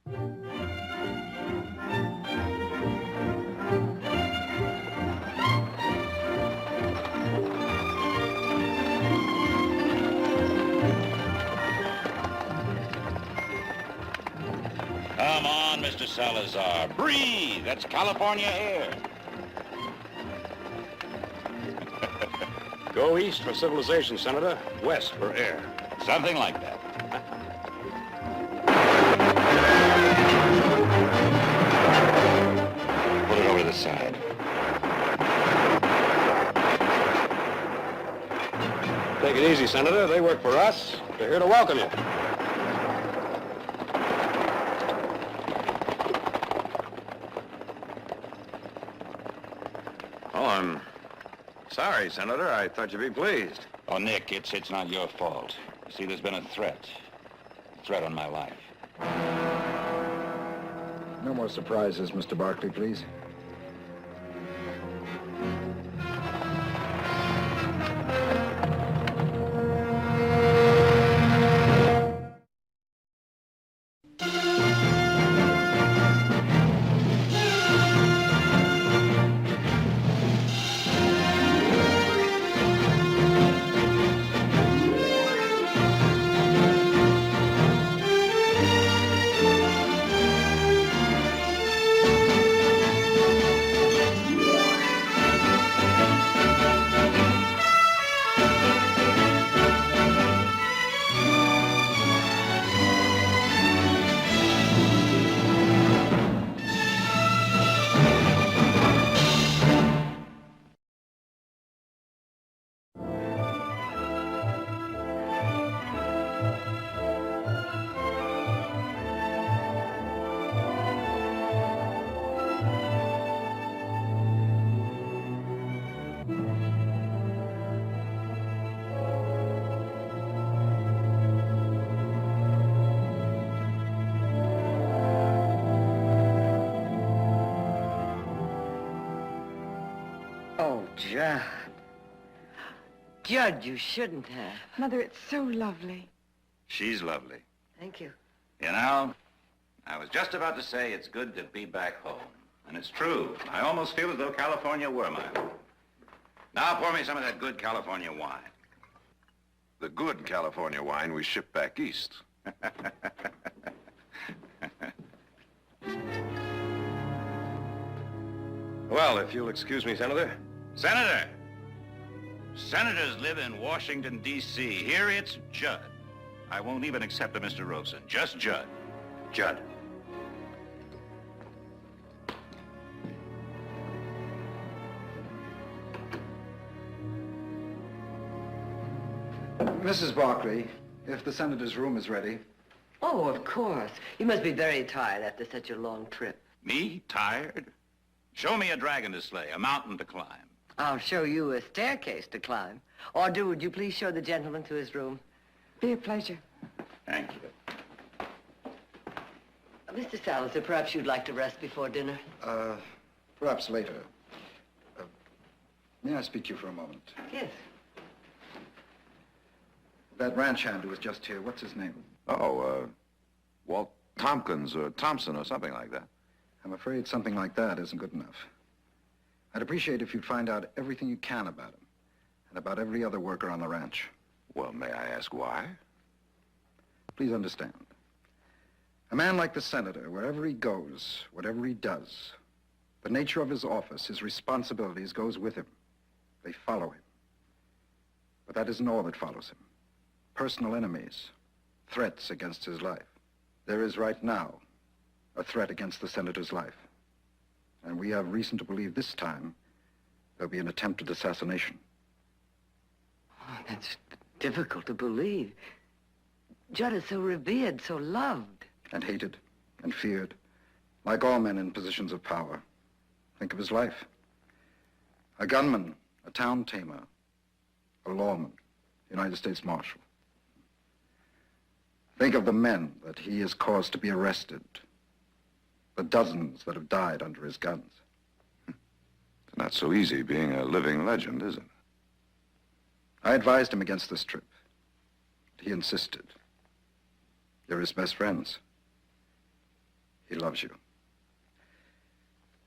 Come on, Mr. Salazar. Breathe. That's California air. Go east for civilization, Senator. West for air. Something like that. Put it over to the side. Take it easy, Senator. They work for us. They're here to welcome you. Oh, I'm sorry, Senator. I thought you'd be pleased. Oh, Nick, it's not your fault. You see, there's been a threat. A threat on my life. No more surprises, Mr. Barkley, please. Oh, Judd. Judd, you shouldn't have. Mother, it's so lovely. She's lovely. Thank you. You know, I was just about to say it's good to be back home. And it's true. I almost feel as though California were my home. Now pour me some of that good California wine. The good California wine we ship back east. Well, if you'll excuse me, Senator. Senator! Senators live in Washington, D.C. Here it's Judd. I won't even accept a Mr. Rosen. Just Judd. Judd. Mrs. Barkley, if the senator's room is ready. Oh, of course. You must be very tired after such a long trip. Me? Tired? Show me a dragon to slay, a mountain to climb. I'll show you a staircase to climb. Or would you please show the gentleman to his room? Be a pleasure. Thank you. Mr. Salazar, perhaps you'd like to rest before dinner? Perhaps later. May I speak to you for a moment? Yes. That ranch hand who was just here, what's his name? Oh, Walt Tompkins or Thompson or something like that. I'm afraid something like that isn't good enough. I'd appreciate if you'd find out everything you can about him and about every other worker on the ranch. Well, may I ask why? Please understand. A man like the senator, wherever he goes, whatever he does, the nature of his office, his responsibilities goes with him. They follow him. But that isn't all that follows him. Personal enemies, threats against his life. There is right now a threat against the senator's life. And we have reason to believe this time there'll be an attempted assassination. Oh, that's difficult to believe. Judd is so revered, so loved. And hated and feared, like all men in positions of power. Think of his life. A gunman, a town tamer, a lawman, United States Marshal. Think of the men that he has caused to be arrested, the dozens that have died under his guns. It's not so easy being a living legend, is it? I advised him against this trip. He insisted. You're his best friends. He loves you.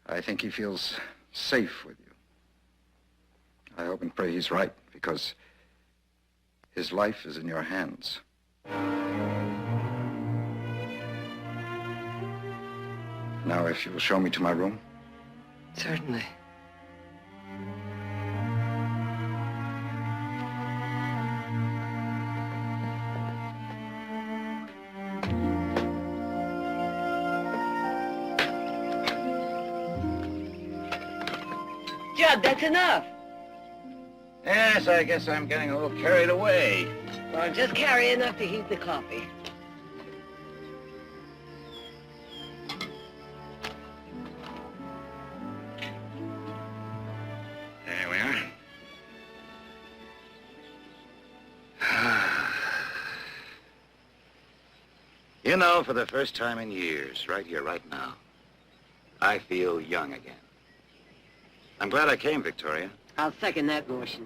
I think he feels safe with you. I hope and pray he's right, because his life is in your hands. Now, if you will show me to my room. Certainly. Judd, that's enough. Yes, I guess I'm getting a little carried away. Well, just carry enough to heat the coffee. There we are. You know, for the first time in years, right here, right now, I feel young again. I'm glad I came, Victoria. I'll second that motion.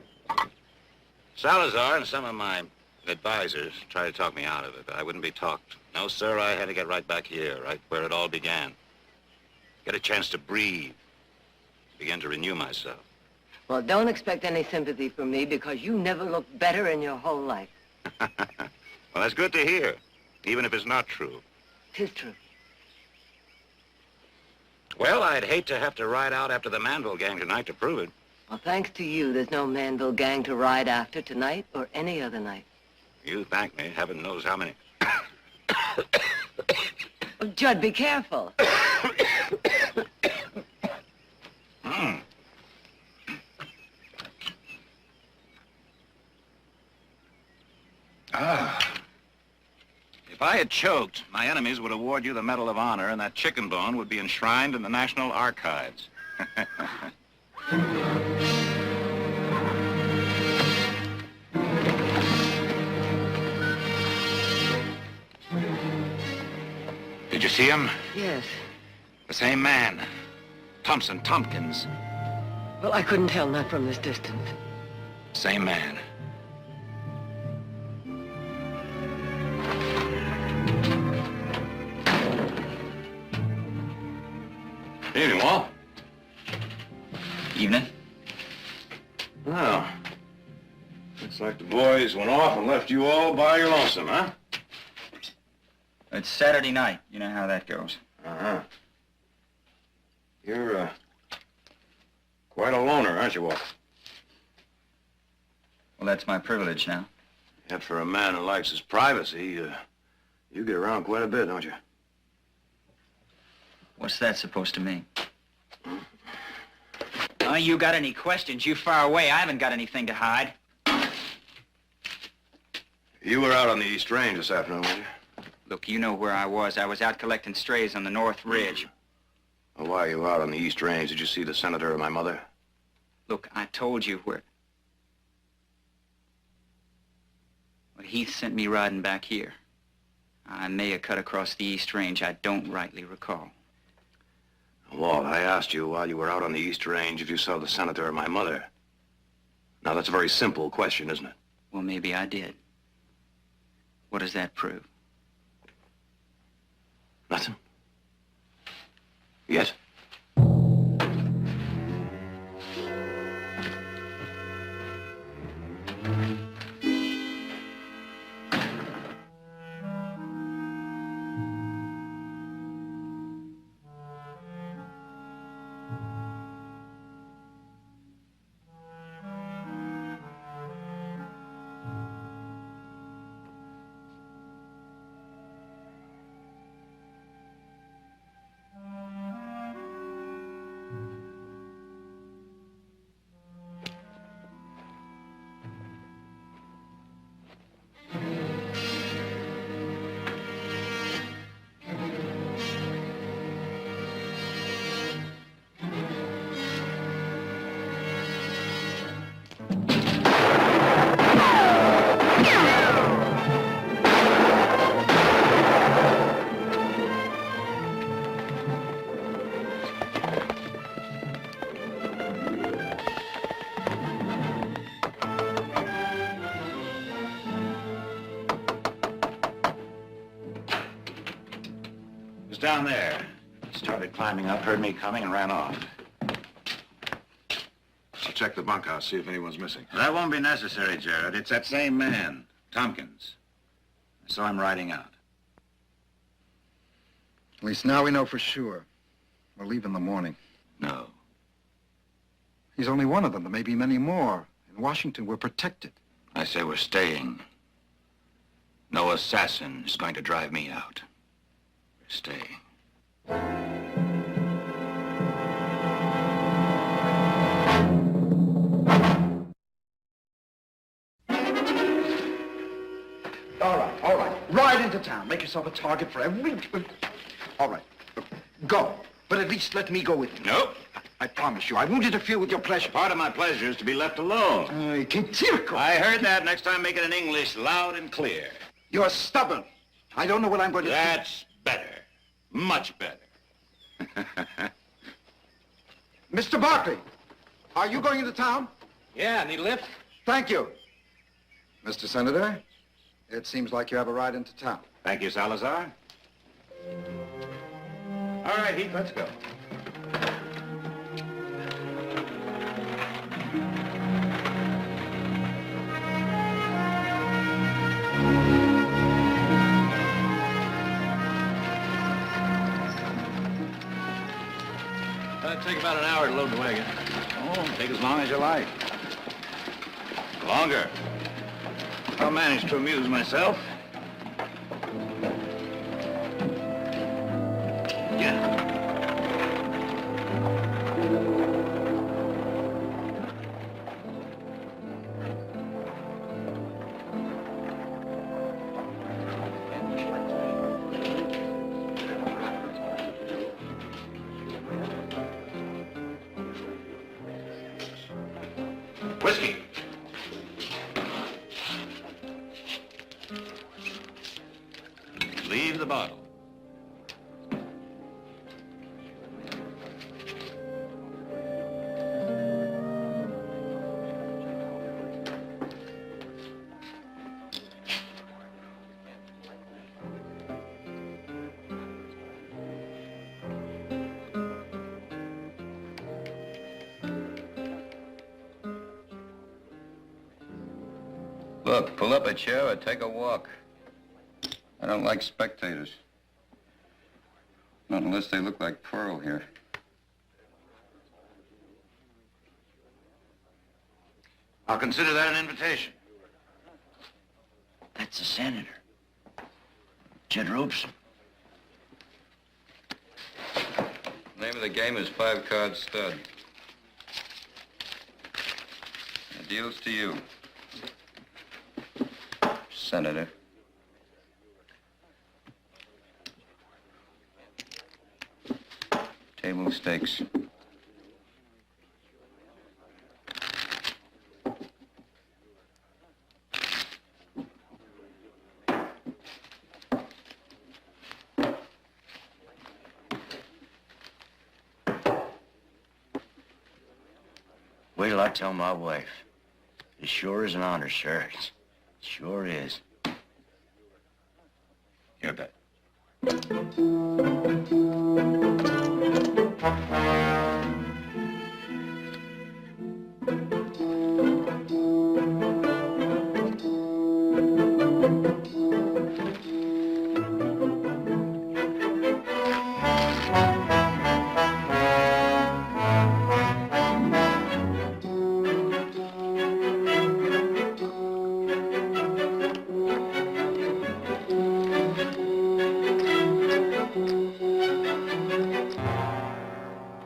Salazar and some of my advisors tried to talk me out of it, but I wouldn't be talked. No, sir, I had to get right back here, right where it all began. Get a chance to breathe. Begin to renew myself. Well, don't expect any sympathy from me, because you never looked better in your whole life. Well, that's good to hear, even if it's not true. 'Tis true. Well, I'd hate to have to ride out after the Manville gang tonight to prove it. Well, thanks to you, there's no Manville gang to ride after tonight or any other night. You thank me. Heaven knows how many. Oh, Judd, be careful. If I had choked, my enemies would award you the Medal of Honor, and that chicken bone would be enshrined in the National Archives. Did you see him? Yes. The same man. Tompkins. Well, I couldn't tell, not from this distance. Same man. Evening, Walt. Evening. Well, looks like the boys went off and left you all by your lonesome, huh? It's Saturday night. You know how that goes. Uh-huh. You're, quite a loner, aren't you, Walt? Well, that's my privilege now. Yet for a man who likes his privacy, you get around quite a bit, don't you? What's that supposed to mean? Oh, you got any questions? You far away. I haven't got anything to hide. You were out on the East Range this afternoon, weren't you? Look, you know where I was. I was out collecting strays on the North Ridge. Well, while you were out on the East Range, did you see the senator or my mother? Look, I told you where... Well, Heath sent me riding back here. I may have cut across the East Range. I don't rightly recall. Walt, I asked you while you were out on the East Range if you saw the senator or my mother. Now, that's a very simple question, isn't it? Well, maybe I did. What does that prove? Nothing? Yes? down there. He started climbing up, heard me coming, and ran off. I'll check the bunkhouse, see if anyone's missing. That won't be necessary, Jared. It's that same man, Tompkins. I saw him riding out. At least now we know for sure. We'll leave in the morning. No. He's only one of them. There may be many more. In Washington, we're protected. I say we're staying. No assassin is going to drive me out. We're staying. All right. Ride into town. Make yourself a target for every... All right. Go. But at least let me go with you. Nope. I promise you, I won't interfere with your pleasure. Part of my pleasure is to be left alone. Che circo! I heard that. Next time, make it in English, loud and clear. You're stubborn. I don't know what I'm going to do. That's better. Much better. Mr. Barkley, are you going into town? Yeah, need a lift? Thank you. Mr. Senator, it seems like you have a ride into town. Thank you, Salazar. All right, Heath, let's go. It'll take about an hour to load the wagon. Oh, take as long as you like. Longer. I'll manage to amuse myself. Yeah. Whiskey. Leave the bottle. Look, pull up a chair or take a walk. I don't like spectators. Not unless they look like Pearl here. I'll consider that an invitation. That's the senator. Jed Robeson. Name of the game is 5-card stud. The deal's to you, Senator. Table stakes. Wait till I tell my wife. It sure is an honor, sir. It sure is. You bet.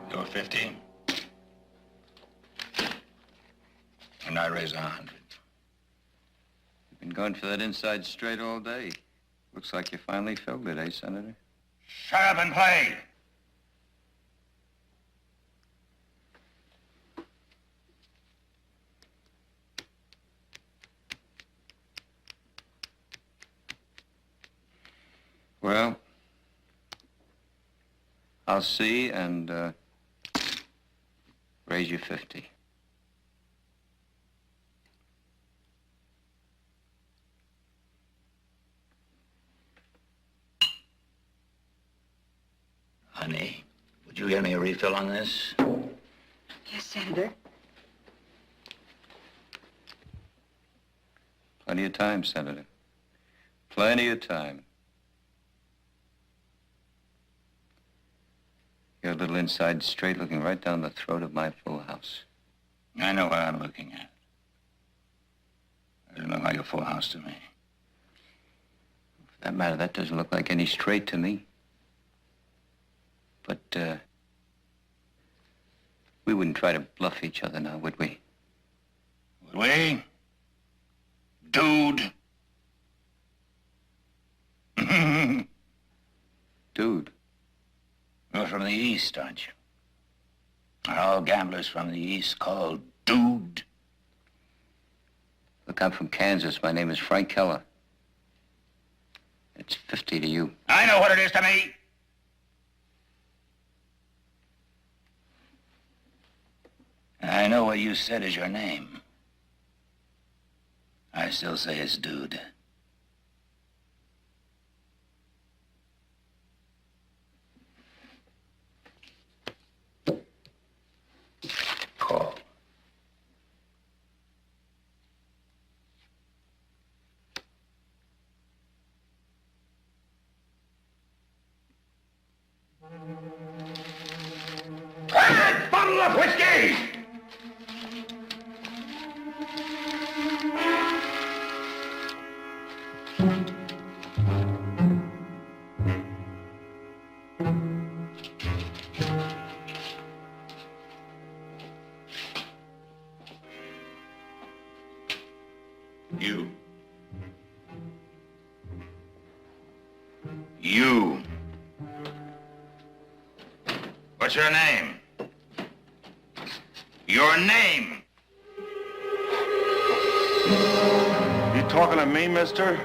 You're 15. And I raise 100. You've been going for that inside straight all day. Looks like you finally filled it, eh, Senator? Shut up and play! Well, I'll see and raise you 50. Honey, would you get me a refill on this? Yes, Senator. Plenty of time, Senator. Plenty of time. You're a little inside straight looking right down the throat of my full house. I know what I'm looking at. Doesn't look like a full house to me. For that matter, that doesn't look like any straight to me. But, we wouldn't try to bluff each other now, would we? Would we? Dude. Dude. You're from the East, aren't you? Are all gamblers from the East called Dude? Look, I'm from Kansas. My name is Frank Keller. It's 50 to you. I know what it is to me. I know what you said is your name. I still say it's Dude. Call. Bottle of whiskey! You. You. What's your name? Your name! You talking to me, mister?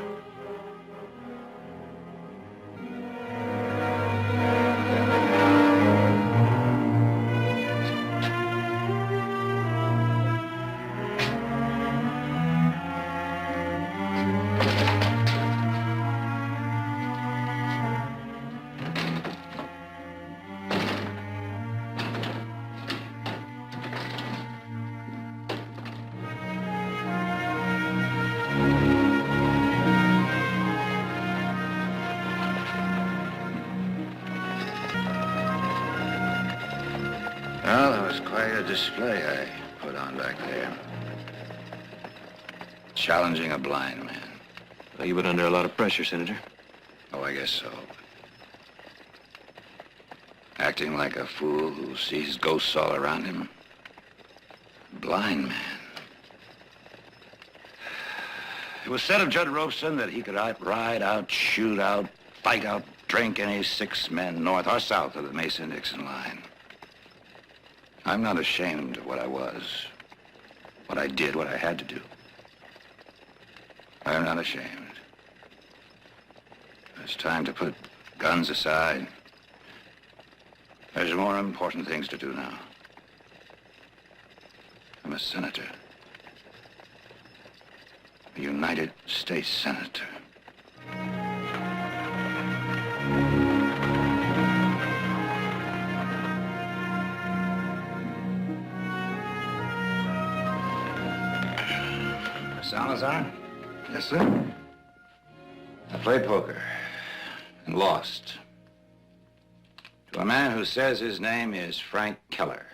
Well, that was quite a display I put on back there. Challenging a blind man. Well, you've been under a lot of pressure, Senator. Oh, I guess so. Acting like a fool who sees ghosts all around him. Blind man. It was said of Judd Robeson that he could ride out, shoot out, fight out, drink any 6 men north or south of the Mason-Dixon line. I'm not ashamed of what I was, what I did, what I had to do. I'm not ashamed. It's time to put guns aside. There's more important things to do now. I'm a senator. A United States Senator. Salazar? Yes, sir. I played poker and lost to a man who says his name is Frank Keller.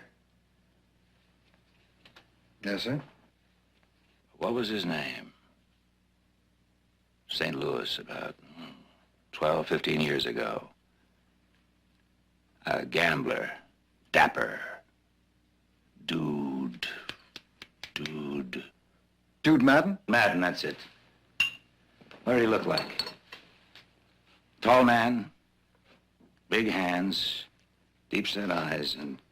Yes, sir. What was his name? St. Louis, about 12, 15 years ago. A gambler, dapper, dude. Dude Madden? Madden, that's it. What did he look like? Tall man, big hands, deep-set eyes, and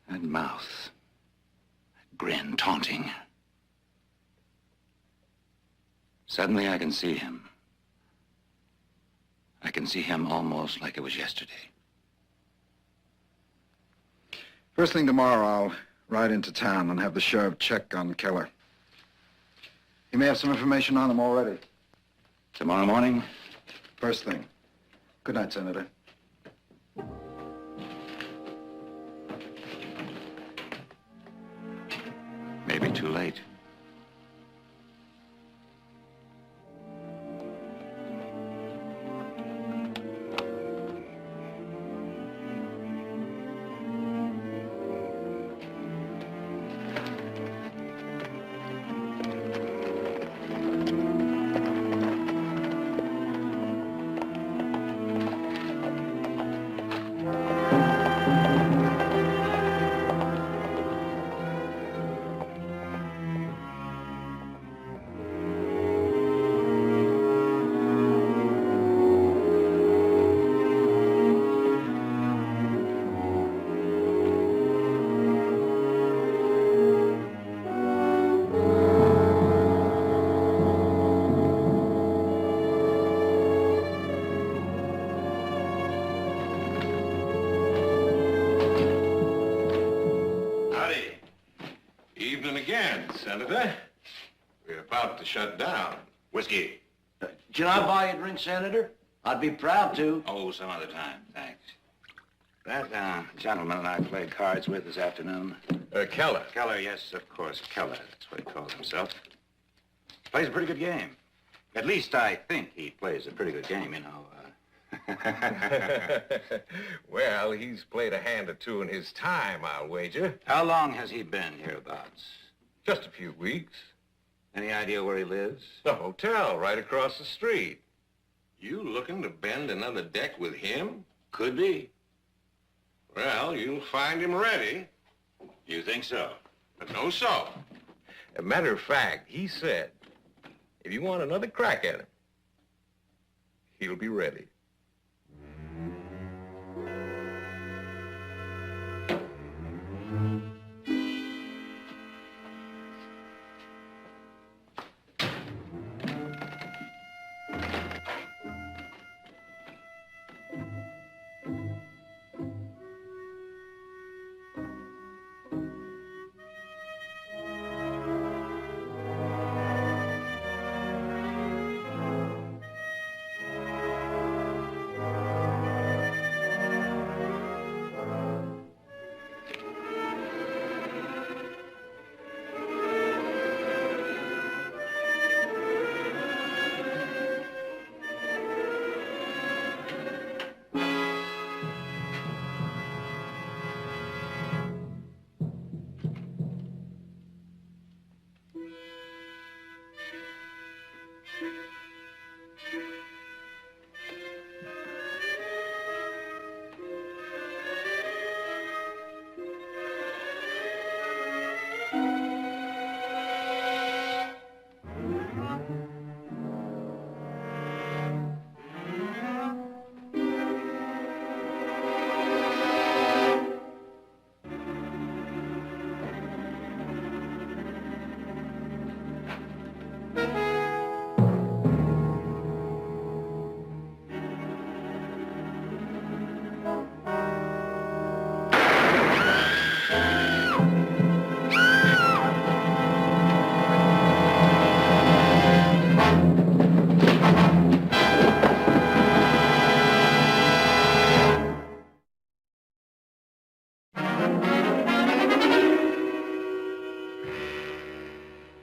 that mouth, that grin, taunting. Suddenly I can see him. I can see him almost like it was yesterday. First thing tomorrow, I'll ride into town and have the sheriff check on Keller. He may have some information on him already. Tomorrow morning? First thing. Good night, Senator. again, Senator. We're about to shut down. Whiskey. Can I buy you a drink, Senator? I'd be proud to. Oh, some other time, thanks. That gentleman I played cards with this afternoon. Keller. Keller, yes, of course, Keller. That's what he calls himself. Plays a pretty good game. At least I think he plays a pretty good game, you know. Well, he's played a hand or two in his time, I'll wager. How long has he been hereabouts? Just a few weeks. Any idea where he lives? The hotel right across the street. You looking to bend another deck with him? Could be. Well, you'll find him ready. You think so? But no so. As a matter of fact, he said, if you want another crack at him, he'll be ready.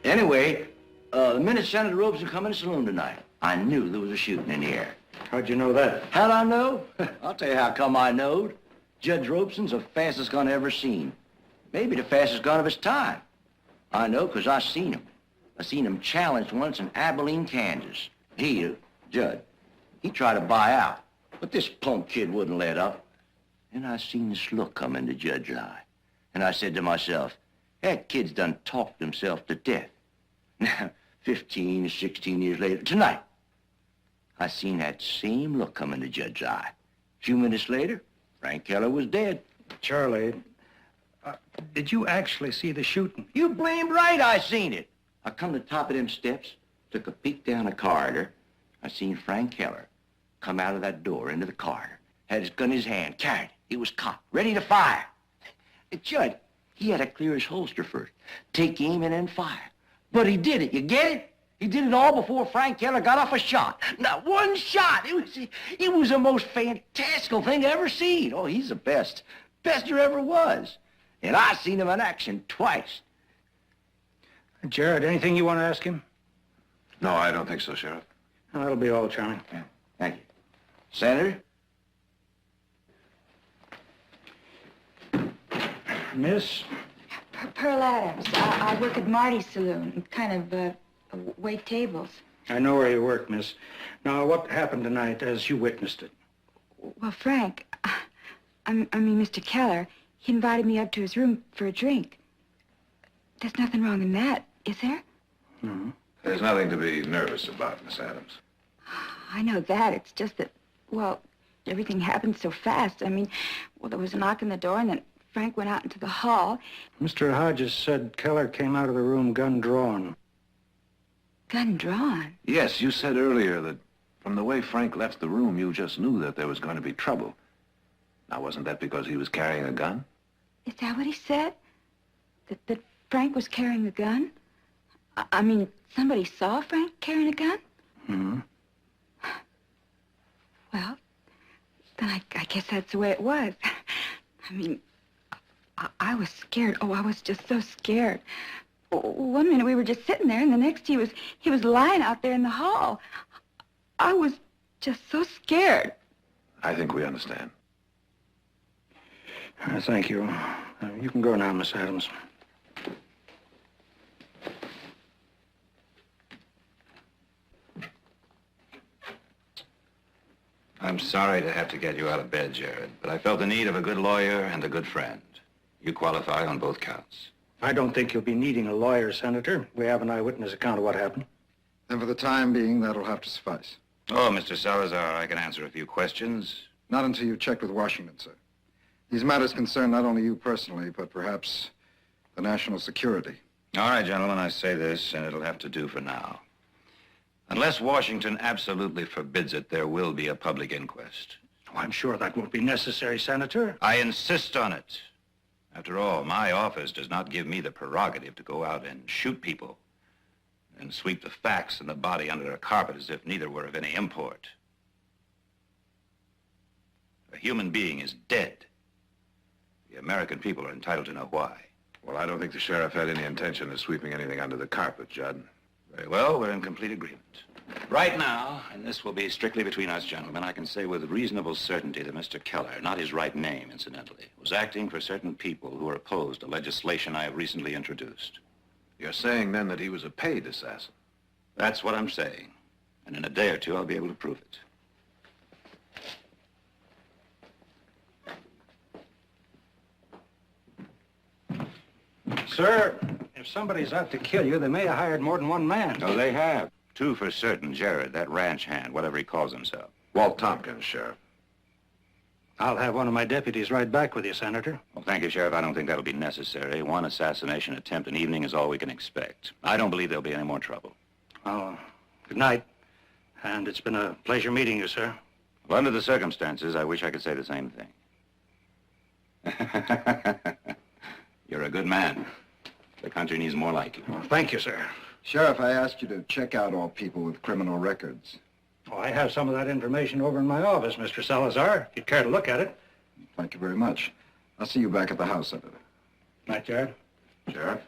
Anyway, the minute Senator Robeson come in the saloon tonight, I knew there was a shooting in the air. How'd you know that? How'd I know? I'll tell you how come I knowed. Judge Robeson's the fastest gun I ever seen. Maybe the fastest gun of his time. I know because I seen him. I seen him challenged once in Abilene, Kansas. Judd, he tried to buy out, but this punk kid wouldn't let up. And I seen this look come into Judge's eye. And I said to myself, that kid's done talked himself to death. Now, 15, 16 years later, tonight, I seen that same look come into Judge's eye. A few minutes later, Frank Keller was dead. Charlie, did you actually see the shooting? You blamed right I seen it. I come to the top of them steps, took a peek down the corridor. I seen Frank Keller come out of that door into the corridor, had his gun in his hand, carried it. He was cocked, ready to fire. Judge, he had to clear his holster first, take aim and then fire. But he did it, you get it? He did it all before Frank Keller got off a shot. Not one shot. It was the most fantastical thing I ever seen. Oh, he's the best. Best there ever was. And I seen him in action twice. Jared, anything you want to ask him? No, I don't think so, Sheriff. Oh, that'll be all, Charlie. Yeah, thank you. Senator? Miss? Pearl Adams. I work at Marty's saloon, kind of wait tables. I know where you work, miss. Now, what happened tonight as you witnessed it? Well, Frank, I mean, Mr. Keller, he invited me up to his room for a drink. There's nothing wrong in that, is there? No. There's nothing to be nervous about, Miss Adams. I know that. It's just that, well, everything happened so fast. I mean, well, there was a knock on the door, and then Frank went out into the hall. Mr. Hodges said Keller came out of the room gun drawn. Gun drawn? Yes, you said earlier that from the way Frank left the room, you just knew that there was going to be trouble. Now, wasn't that because he was carrying a gun? Is that what he said? That Frank was carrying a gun? I mean, somebody saw Frank carrying a gun? Hmm? Well, then I guess that's the way it was. I mean, I was scared. Oh, I was just so scared. One minute we were just sitting there, and the next he was lying out there in the hall. I was just so scared. I think we understand. Thank you. You can go now, Miss Adams. I'm sorry to have to get you out of bed, Jared, but I felt the need of a good lawyer and a good friend. You qualify on both counts. I don't think you'll be needing a lawyer, Senator. We have an eyewitness account of what happened. And for the time being, that'll have to suffice. Oh, Mr. Salazar, I can answer a few questions. Not until you've checked with Washington, sir. These matters concern not only you personally, but perhaps the national security. All right, gentlemen, I say this, and it'll have to do for now. Unless Washington absolutely forbids it, there will be a public inquest. Oh, I'm sure that won't be necessary, Senator. I insist on it. After all, my office does not give me the prerogative to go out and shoot people and sweep the facts and the body under a carpet as if neither were of any import. A human being is dead. The American people are entitled to know why. Well, I don't think the sheriff had any intention of sweeping anything under the carpet, Judd. Very well, we're in complete agreement. Right now, and this will be strictly between us gentlemen, I can say with reasonable certainty that Mr. Keller, not his right name, incidentally, was acting for certain people who are opposed to legislation I have recently introduced. You're saying, then, that he was a paid assassin? That's what I'm saying. And in a day or two, I'll be able to prove it. Sir, if somebody's out to kill you, they may have hired more than one man. Oh, they have. Two for certain. Jared, that ranch hand, whatever he calls himself. Walt Tompkins, Sheriff. I'll have one of my deputies right back with you, Senator. Well, thank you, Sheriff. I don't think that'll be necessary. One assassination attempt an evening is all we can expect. I don't believe there'll be any more trouble. Oh, good night. And it's been a pleasure meeting you, sir. Well, under the circumstances, I wish I could say the same thing. You're a good man. The country needs more like you. Well, thank you, sir. Sheriff, I asked you to check out all people with criminal records. Oh, I have some of that information over in my office, Mr. Salazar, if you'd care to look at it. Thank you very much. I'll see you back at the house, Senator. Night, Jared. Sheriff?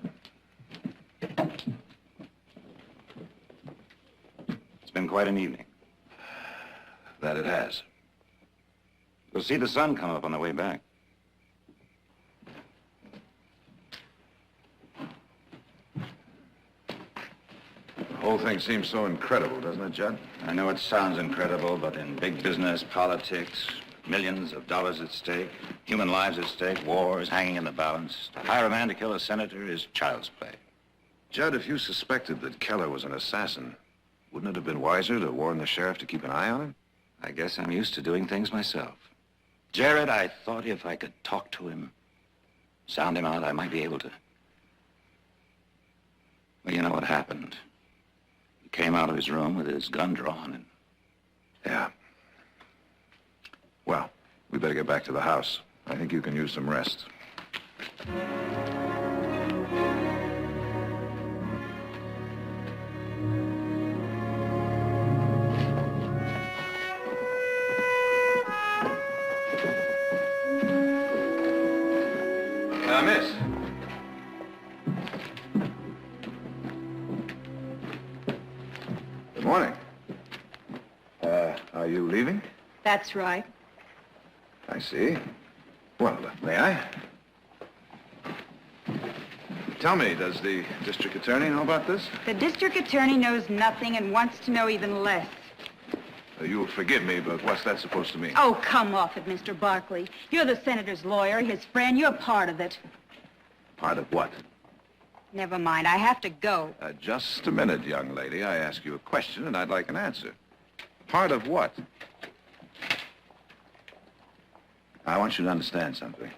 It's been quite an evening. That it has. We'll see the sun come up on the way back. The whole thing seems so incredible, doesn't it, Judd? I know it sounds incredible, but in big business, politics, millions of dollars at stake, human lives at stake, wars hanging in the balance, to hire a man to kill a senator is child's play. Judd, if you suspected that Keller was an assassin, wouldn't it have been wiser to warn the sheriff to keep an eye on him? I guess I'm used to doing things myself. Jared, I thought if I could talk to him, sound him out, I might be able to. Well, you know what happened. He came out of his room with his gun drawn and... Yeah. Well, we better get back to the house. I think you can use some rest. Miss. Good morning. Are you leaving? That's right. I see. Well, may I? Tell me, does the district attorney know about this? The district attorney knows nothing and wants to know even less. You'll forgive me, but what's that supposed to mean? Oh, come off it, Mr. Barkley. You're the senator's lawyer, his friend. You're part of it. Part of what? Never mind. I have to go. Just a minute, young lady. I ask you a question, and I'd like an answer. Part of what? I want you to understand something.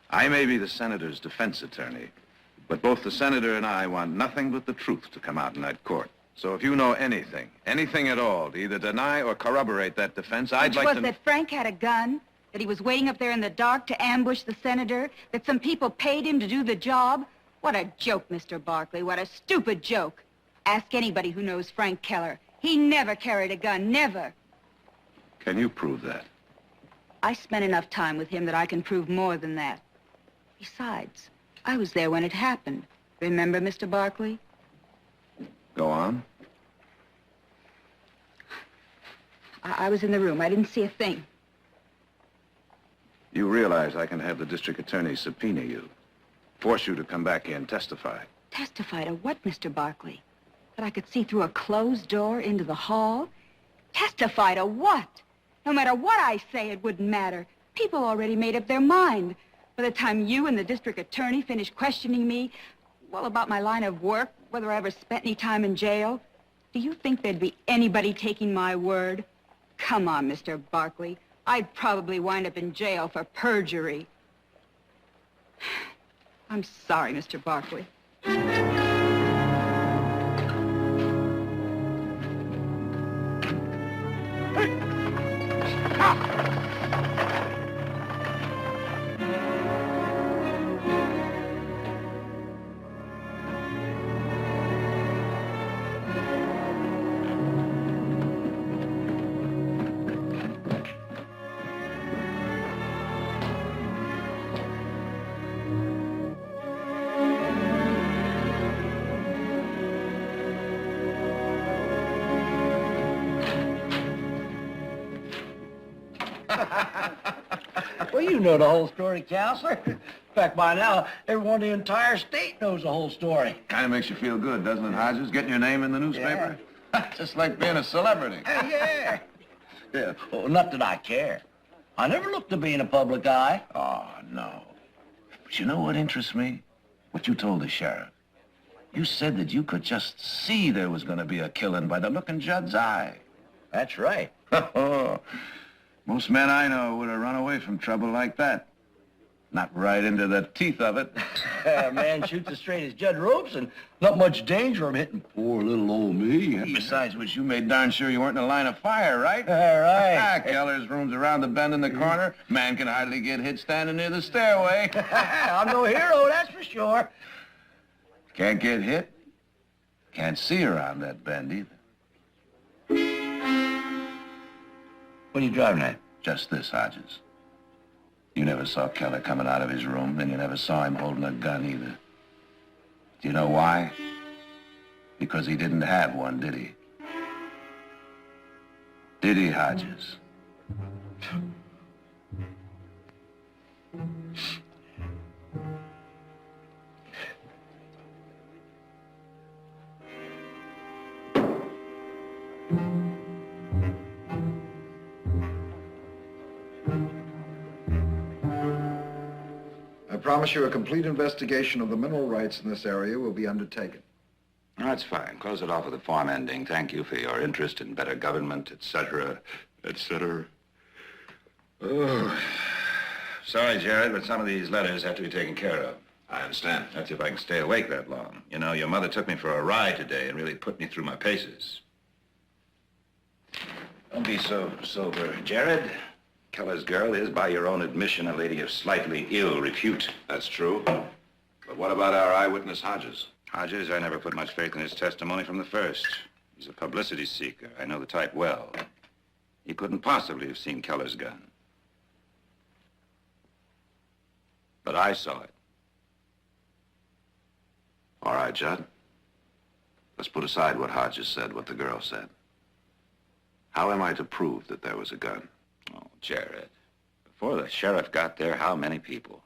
I may be the senator's defense attorney, but both the senator and I want nothing but the truth to come out in that court. So if you know anything at all, to either deny or corroborate that defense, I'd like to... Which was that Frank had a gun, that he was waiting up there in the dark to ambush the senator, that some people paid him to do the job, What a joke, Mr. Barkley. What a stupid joke. Ask anybody who knows Frank Keller. He never carried a gun, never. Can you prove that? I spent enough time with him that I can prove more than that. Besides, I was there when it happened. Remember, Mr. Barkley? Go on. I was in the room. I didn't see a thing. You realize I can have the district attorney subpoena you, force you to come back here and testify. Testify to what, Mr. Barkley? That I could see through a closed door into the hall? Testify to what? No matter what I say, it wouldn't matter. People already made up their mind. By the time you and the district attorney finished questioning me, well, about my line of work, whether I ever spent any time in jail, do you think there'd be anybody taking my word? Come on, Mr. Barkley. I'd probably wind up in jail for perjury. I'm sorry, Mr. Barkley. Well, you know the whole story, Counselor. In fact, by now, everyone in the entire state knows the whole story. Kind of makes you feel good, doesn't it, Hodges? Getting your name in the newspaper? Just like being a celebrity. Yeah. Yeah. Well, not that I care. I never looked to be in the public eye. Oh, no. But you know what interests me? What you told the sheriff. You said that you could just see there was going to be a killing by the look in Judd's eye. That's right. Most men I know would have run away from trouble like that. Not right into the teeth of it. A man shoots as straight as Judd ropes and not much danger of hitting poor little old me. Besides which, you made darn sure you weren't in a line of fire, right? All right. Keller's room's around the bend in the corner. Man can hardly get hit standing near the stairway. I'm no hero, that's for sure. Can't get hit. Can't see around that bend either. What are you driving at? Just this, Hodges. You never saw Keller coming out of his room, and you never saw him holding a gun either. Do you know why? Because he didn't have one, did he? Did he, Hodges? I promise you a complete investigation of the mineral rights in this area will be undertaken. That's fine. Close it off with a farm ending. Thank you for your interest in better government, etc., etc. Oh. Sorry, Jared, but some of these letters have to be taken care of. I understand. That's if I can stay awake that long. You know, your mother took me for a ride today and really put me through my paces. Don't be so sober, Jared. Keller's girl is, by your own admission, a lady of slightly ill repute. That's true. But what about our eyewitness, Hodges? Hodges, I never put much faith in his testimony from the first. He's a publicity seeker. I know the type well. He couldn't possibly have seen Keller's gun. But I saw it. All right, Judd. Let's put aside what Hodges said, what the girl said. How am I to prove that there was a gun? Oh, Jared. Before the sheriff got there, how many people?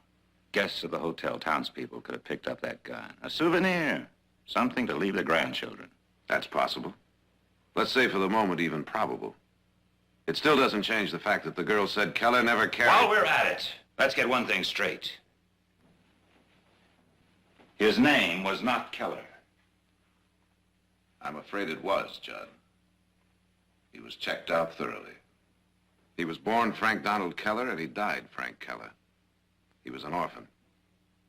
Guests of the hotel, townspeople, could have picked up that gun. A souvenir. Something to leave their grandchildren. That's possible. Let's say for the moment even probable. It still doesn't change the fact that the girl said Keller never carried... While we're at it, let's get one thing straight. His name was not Keller. I'm afraid it was, Judd. He was checked out thoroughly. He was born Frank Donald Keller, and he died Frank Keller. He was an orphan.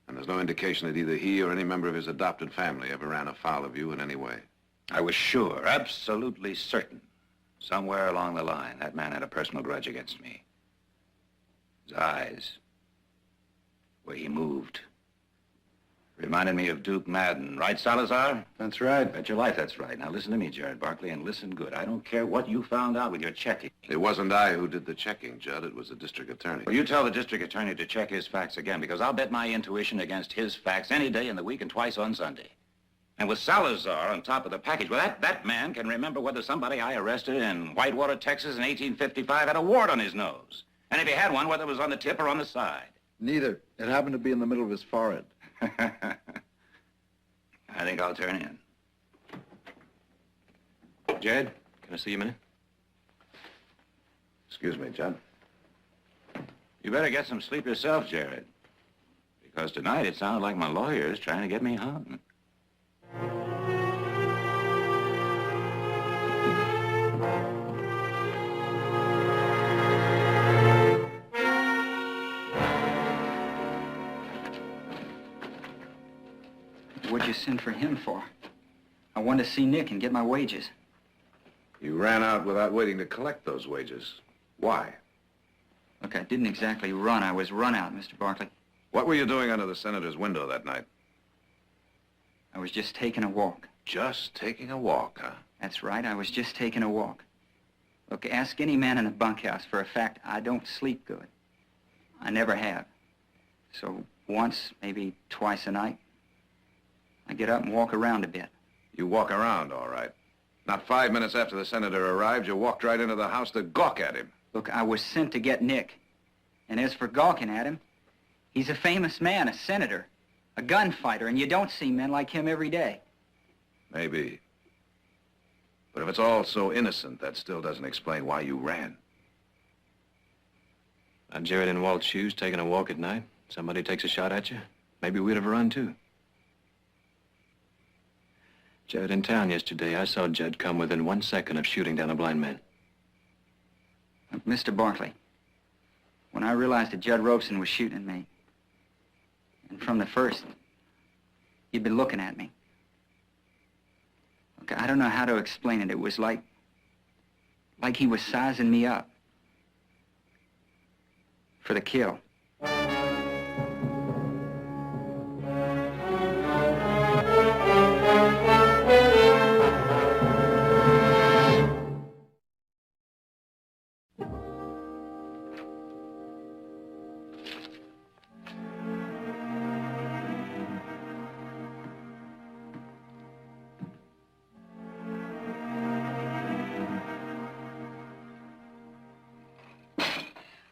And there's no indication that either he or any member of his adopted family ever ran afoul of you in any way. I was sure, absolutely certain. Somewhere along the line, that man had a personal grudge against me. His eyes, where he moved, Reminded me of Duke Madden. Right, Salazar? That's right. Bet your life that's right. Now listen to me, Jared Barkley, and listen good. I don't care what you found out with your checking. It wasn't I who did the checking, Judd. It was the district attorney. Well, you tell the district attorney to check his facts again, because I'll bet my intuition against his facts any day in the week and twice on Sunday. And with Salazar on top of the package, well, that man can remember whether somebody I arrested in Whitewater, Texas in 1855 had a wart on his nose. And if he had one, whether it was on the tip or on the side. Neither. It happened to be in the middle of his forehead. I think I'll turn in. Jared, can I see you a minute? Excuse me, Judd. You better get some sleep yourself, Jared. Because tonight it sounded like my lawyer's trying to get me hung. What'd you send for him for? I wanted to see Nick and get my wages. You ran out without waiting to collect those wages. Why? Look, I didn't exactly run. I was run out, Mr. Barkley. What were you doing under the senator's window that night? I was just taking a walk. Just taking a walk, huh? That's right, I was just taking a walk. Look, ask any man in a bunkhouse. For a fact, I don't sleep good. I never have. So once, maybe twice a night, I get up and walk around a bit. You walk around, all right. Not 5 minutes after the senator arrived, you walked right into the house to gawk at him. Look, I was sent to get Nick. And as for gawking at him, he's a famous man, a senator, a gunfighter, and you don't see men like him every day. Maybe. But if it's all so innocent, that still doesn't explain why you ran. Jared in Walt's shoes, taking a walk at night. Somebody takes a shot at you. Maybe we'd have run, too. Jared, in town yesterday, I saw Judd come within 1 second of shooting down a blind man. Look, Mr. Barkley, when I realized that Judd Robeson was shooting at me, and from the first, he'd been looking at me. Look, I don't know how to explain it. It was like he was sizing me up for the kill.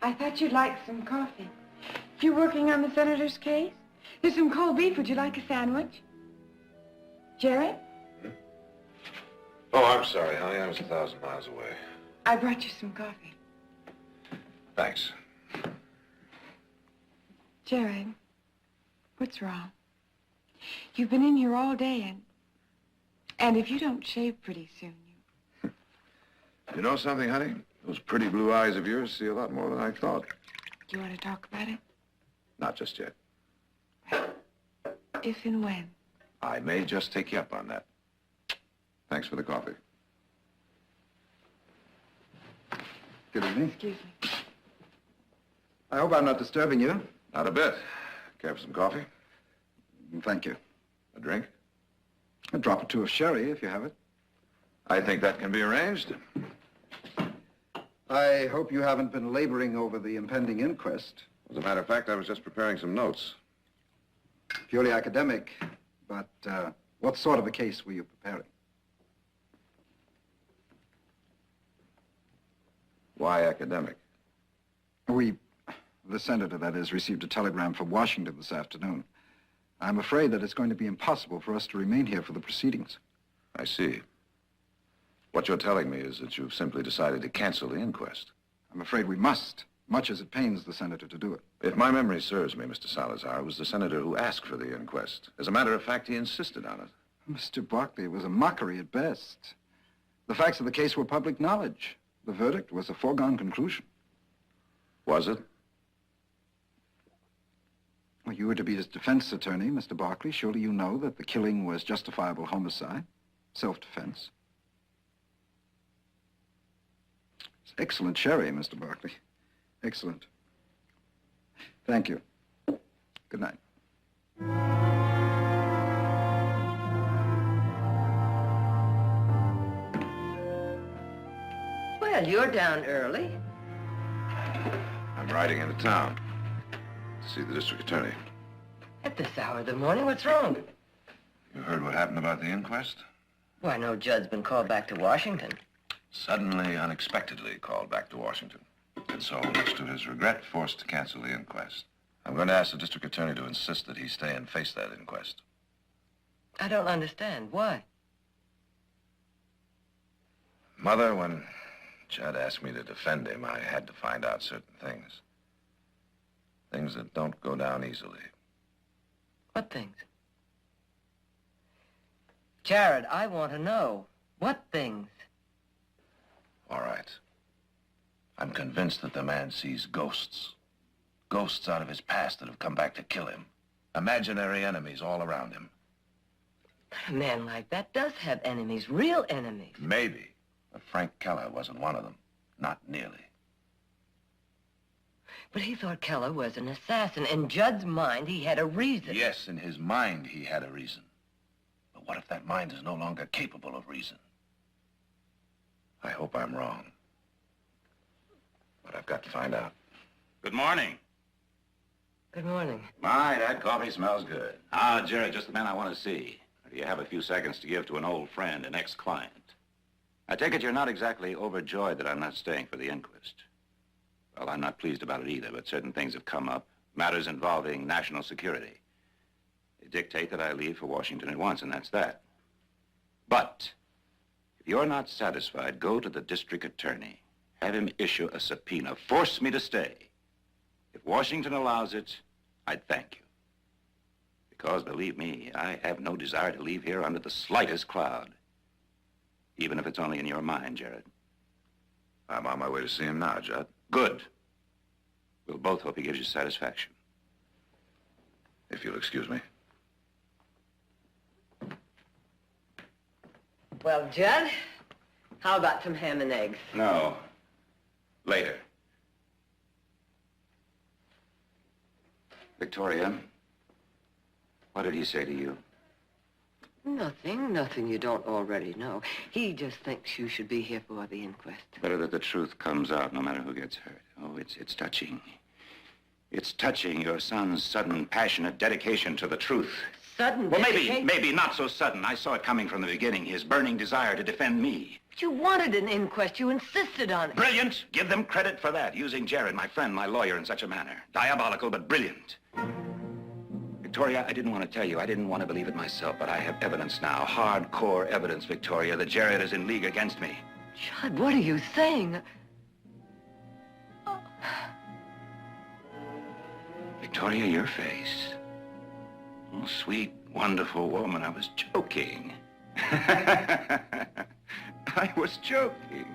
I thought you'd like some coffee. You working on the senator's case? There's some cold beef. Would you like a sandwich? Jared? Oh, I'm sorry, honey. I was 1,000 miles away. I brought you some coffee. Thanks. Jared, what's wrong? You've been in here all day, and if you don't shave pretty soon, You know something, honey? Those pretty blue eyes of yours see a lot more than I thought. Do you want to talk about it? Not just yet. If and when? I may just take you up on that. Thanks for the coffee. Good evening. Excuse me. I hope I'm not disturbing you. Not a bit. Care for some coffee? Thank you. A drink? A drop or two of sherry, if you have it. I think that can be arranged. I hope you haven't been laboring over the impending inquest. As a matter of fact, I was just preparing some notes. Purely academic, but what sort of a case were you preparing? Why academic? The senator, that is, received a telegram from Washington this afternoon. I'm afraid that it's going to be impossible for us to remain here for the proceedings. I see. What you're telling me is that you've simply decided to cancel the inquest. I'm afraid we must, much as it pains the senator to do it. If my memory serves me, Mr. Salazar, it was the senator who asked for the inquest. As a matter of fact, he insisted on it. Mr. Barkley, it was a mockery at best. The facts of the case were public knowledge. The verdict was a foregone conclusion. Was it? Well, you were to be his defense attorney, Mr. Barkley. Surely you know that the killing was justifiable homicide, self-defense. It's excellent sherry, Mr. Barkley. Excellent. Thank you. Good night. Well, you're down early. I'm riding into town to see the district attorney. At this hour of the morning, what's wrong? You heard what happened about the inquest? Why, no Judd's been called back to Washington. Suddenly, unexpectedly called back to Washington. And so, much to his regret, forced to cancel the inquest. I'm going to ask the district attorney to insist that he stay and face that inquest. I don't understand. Why? Mother, when Judd asked me to defend him, I had to find out certain things. Things that don't go down easily. What things? Jared, I want to know. What things? All right. I'm convinced that the man sees ghosts. Ghosts out of his past that have come back to kill him. Imaginary enemies all around him. A man like that does have enemies, real enemies. Maybe. But Frank Keller wasn't one of them. Not nearly. But he thought Keller was an assassin. In Judd's mind, he had a reason. Yes, in his mind, he had a reason. But what if that mind is no longer capable of reason? I hope I'm wrong. But I've got to find out. Good morning. Good morning. My, that coffee smells good. Ah, Jerry, just the man I want to see. Do you have a few seconds to give to an old friend, an ex-client? I take it you're not exactly overjoyed that I'm not staying for the inquest. Well, I'm not pleased about it either, but certain things have come up, matters involving national security. They dictate that I leave for Washington at once, and that's that. But if you're not satisfied, go to the district attorney. Have him issue a subpoena. Force me to stay. If Washington allows it, I'd thank you. Because, believe me, I have no desire to leave here under the slightest cloud. Even if it's only in your mind, Jared. I'm on my way to see him now, Judd. Good. We'll both hope he gives you satisfaction. If you'll excuse me. Well, Judd, how about some ham and eggs? No. Later. Victoria, what did he say to you? Nothing you don't already know. He just thinks you should be here for the inquest. Better that the truth comes out, no matter who gets hurt. Oh, it's touching. It's touching, your son's sudden, passionate dedication to the truth. Sudden Well, dedication? maybe not so sudden. I saw it coming from the beginning, his burning desire to defend me. But you wanted an inquest. You insisted on it. Brilliant. Give them credit for that, using Jared, my friend, my lawyer, in such a manner. Diabolical, but brilliant. Victoria, I didn't want to tell you. I didn't want to believe it myself, but I have evidence now. Hardcore evidence, Victoria, that Jared is in league against me. Judd, what are you saying? Victoria, your face. Oh, sweet, wonderful woman, I was joking. I was joking.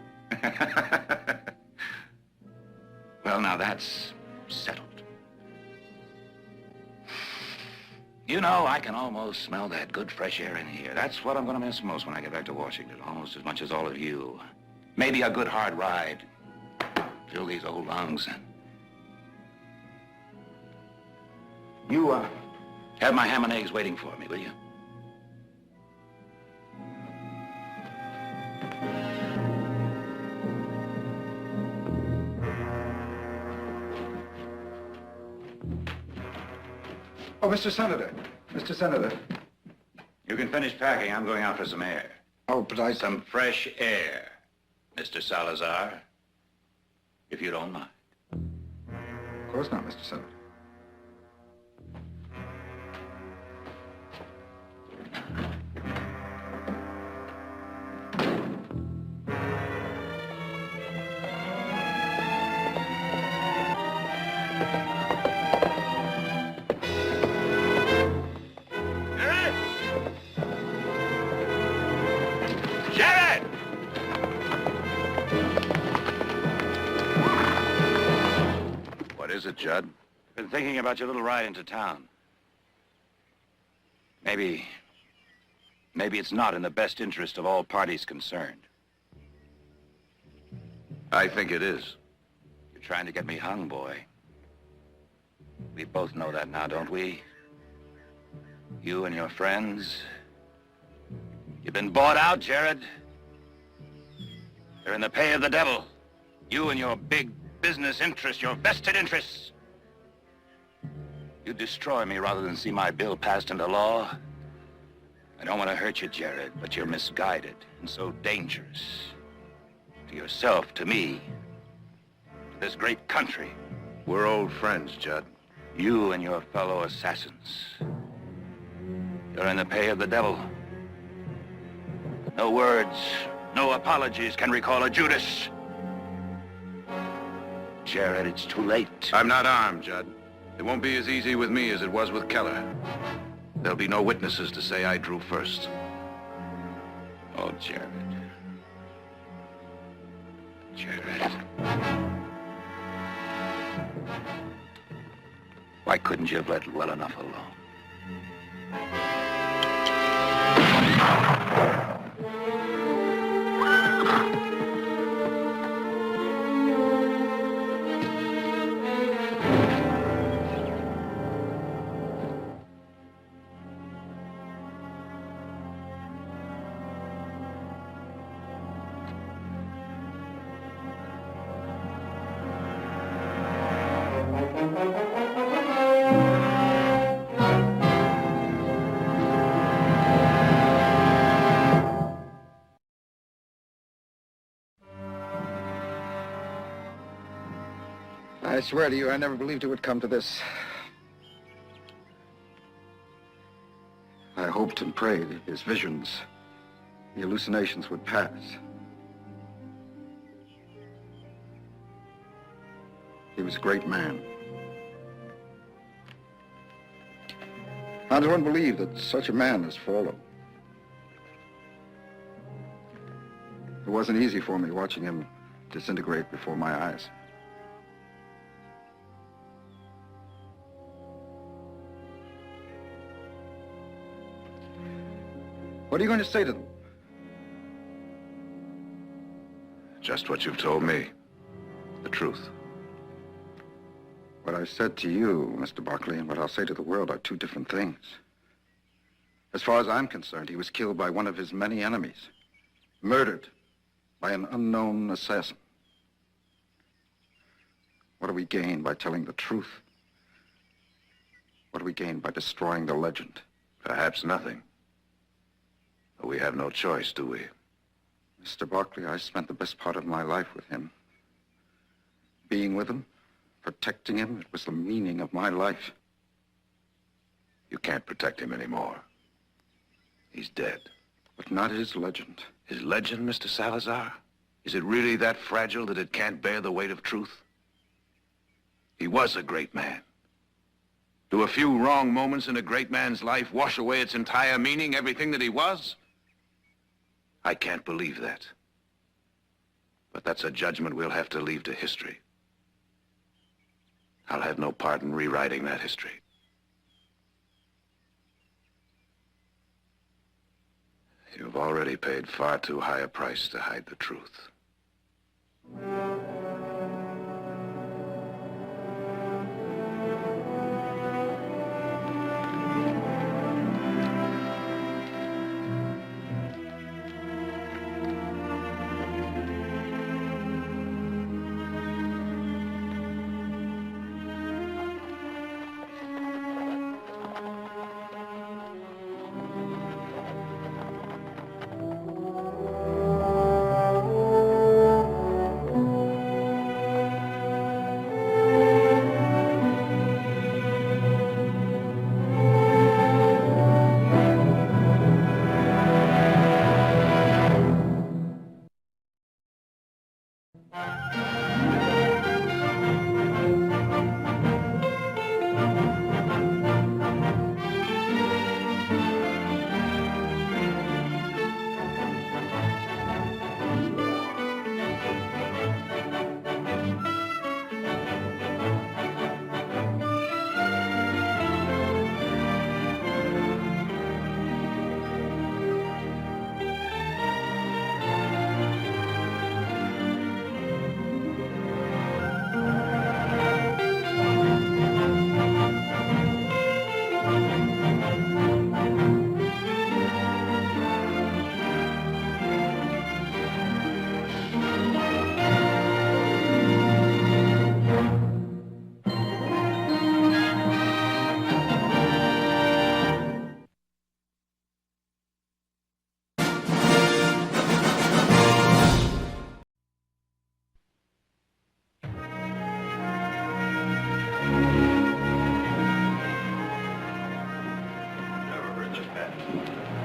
Well, now that's settled. You know, I can almost smell that good fresh air in here. That's what I'm going to miss most when I get back to Washington, almost as much as all of you. Maybe a good hard ride. Fill these old lungs. You, have my ham and eggs waiting for me, will you? Oh, Mr. Senator. Mr. Senator. You can finish packing. I'm going out for some air. Oh, but Some fresh air, Mr. Salazar, if you don't mind. Of course not, Mr. Senator. Jared! What is it, Judd? Been thinking about your little ride into town. Maybe it's not in the best interest of all parties concerned. I think it is. You're trying to get me hung, boy. We both know that now, don't we? You and your friends. You've been bought out, Jared. You're in the pay of the devil. You and your big business interests, your vested interests. You destroy me rather than see my bill passed into law. I don't want to hurt you, Jared, but you're misguided and so dangerous. To yourself, to me, to this great country. We're old friends, Judd. You and your fellow assassins. You're in the pay of the devil. No words, no apologies can recall a Judas. Jared, it's too late. I'm not armed, Judd. It won't be as easy with me as it was with Keller. There'll be no witnesses to say I drew first. Oh, Jared. Jared. Why couldn't you have let well enough alone? I swear to you, I never believed it would come to this. I hoped and prayed his visions, the hallucinations would pass. He was a great man. How does one believe that such a man has fallen? It wasn't easy for me watching him disintegrate before my eyes. What are you going to say to them? Just what you've told me. The truth. What I said to you, Mr. Buckley, and what I'll say to the world are two different things. As far as I'm concerned, he was killed by one of his many enemies. Murdered by an unknown assassin. What do we gain by telling the truth? What do we gain by destroying the legend? Perhaps nothing. But we have no choice, do we? Mr. Buckley, I spent the best part of my life with him. Being with him, protecting him, it was the meaning of my life. You can't protect him anymore. He's dead. But not his legend. His legend, Mr. Salazar? Is it really that fragile that it can't bear the weight of truth? He was a great man. Do a few wrong moments in a great man's life wash away its entire meaning, everything that he was? I can't believe that. But that's a judgment we'll have to leave to history. I'll have no part in rewriting that history. You've already paid far too high a price to hide the truth.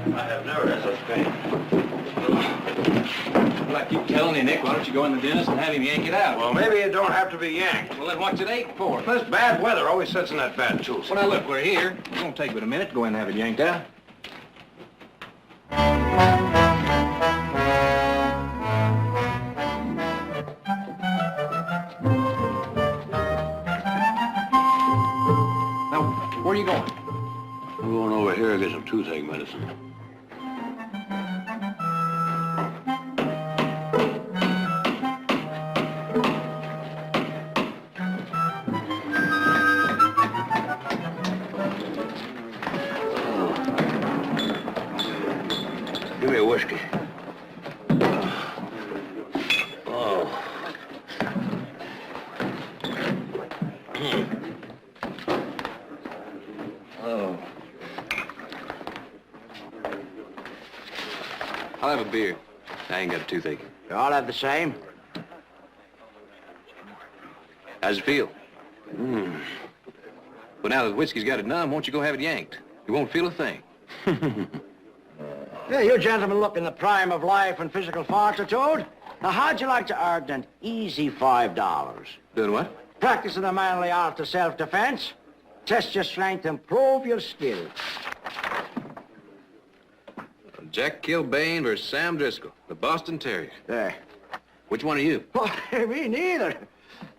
I have never had such pain. Well, I keep telling you, Nick, why don't you go in the dentist and have him yank it out? Well, maybe it don't have to be yanked. Well, then what's it ache for? This bad weather always sets in that bad tooth. Well, now, look, we're here. It won't take but a minute to go in and have it yanked out. Now, where are you going? I'm going over here to get some toothache medicine. Give me a whiskey. Oh. Oh. I'll have a beer. I ain't got a toothache. You all have the same? How's it feel? Well, now that the whiskey's got it numb, won't you go have it yanked? You won't feel a thing. Yeah, you gentlemen look in the prime of life and physical fortitude. Now, how'd you like to earn an easy $5? Doing what? Practicing the manly art of self-defense. Test your strength, improve your skill. Jack Kilbane versus Sam Driscoll, the Boston Terrier. There. Which one are you? Well, me neither.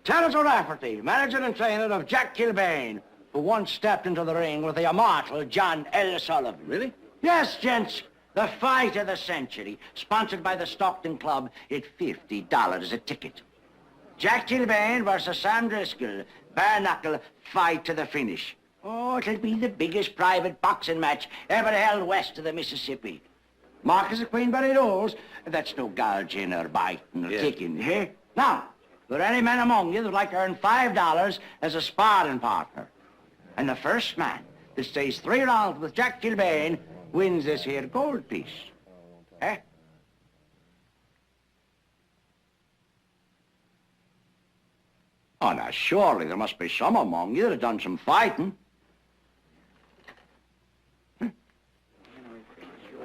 Terence O'Rafferty, manager and trainer of Jack Kilbane, who once stepped into the ring with the immortal John L. Sullivan. Really? Yes, gents. The fight of the century, sponsored by the Stockton Club at $50 a ticket. Jack Kilbane versus Sam Driscoll, bare-knuckle fight to the finish. Oh, it'll be the biggest private boxing match ever held west of the Mississippi. Marcus of Queenberry rules, that's no gouging or biting or kicking, eh? Now, are there any men among you that'd like to earn $5 as a sparring partner? And the first man that stays 3 rounds with Jack Kilbane wins this here gold piece. Eh? Oh, now, surely there must be some among you that have done some fighting.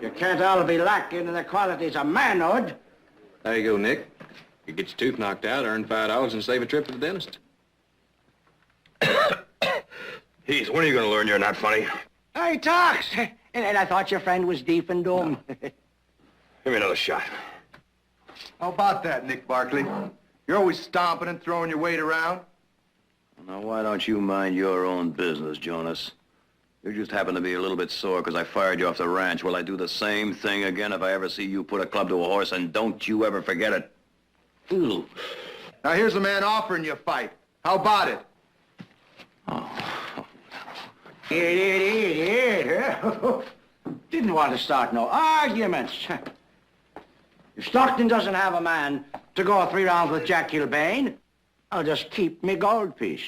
You can't all be lacking in the qualities of manhood. There you go, Nick. You get your tooth knocked out, earn $5, and save a trip to the dentist. Heath, when are you going to learn you're not funny? Hey, talks. And I thought your friend was deep and dumb. Give me another shot. How about that, Nick Barkley? You're always stomping and throwing your weight around. Now, why don't you mind your own business, Jonas? You just happen to be a little bit sore because I fired you off the ranch. Will I do the same thing again if I ever see you put a club to a horse, and don't you ever forget it. Ooh. Now, here's a man offering you a fight. How about it? Didn't want to start no arguments. If Stockton doesn't have a man to go 3 rounds with Jack Kilbane, I'll just keep me gold piece.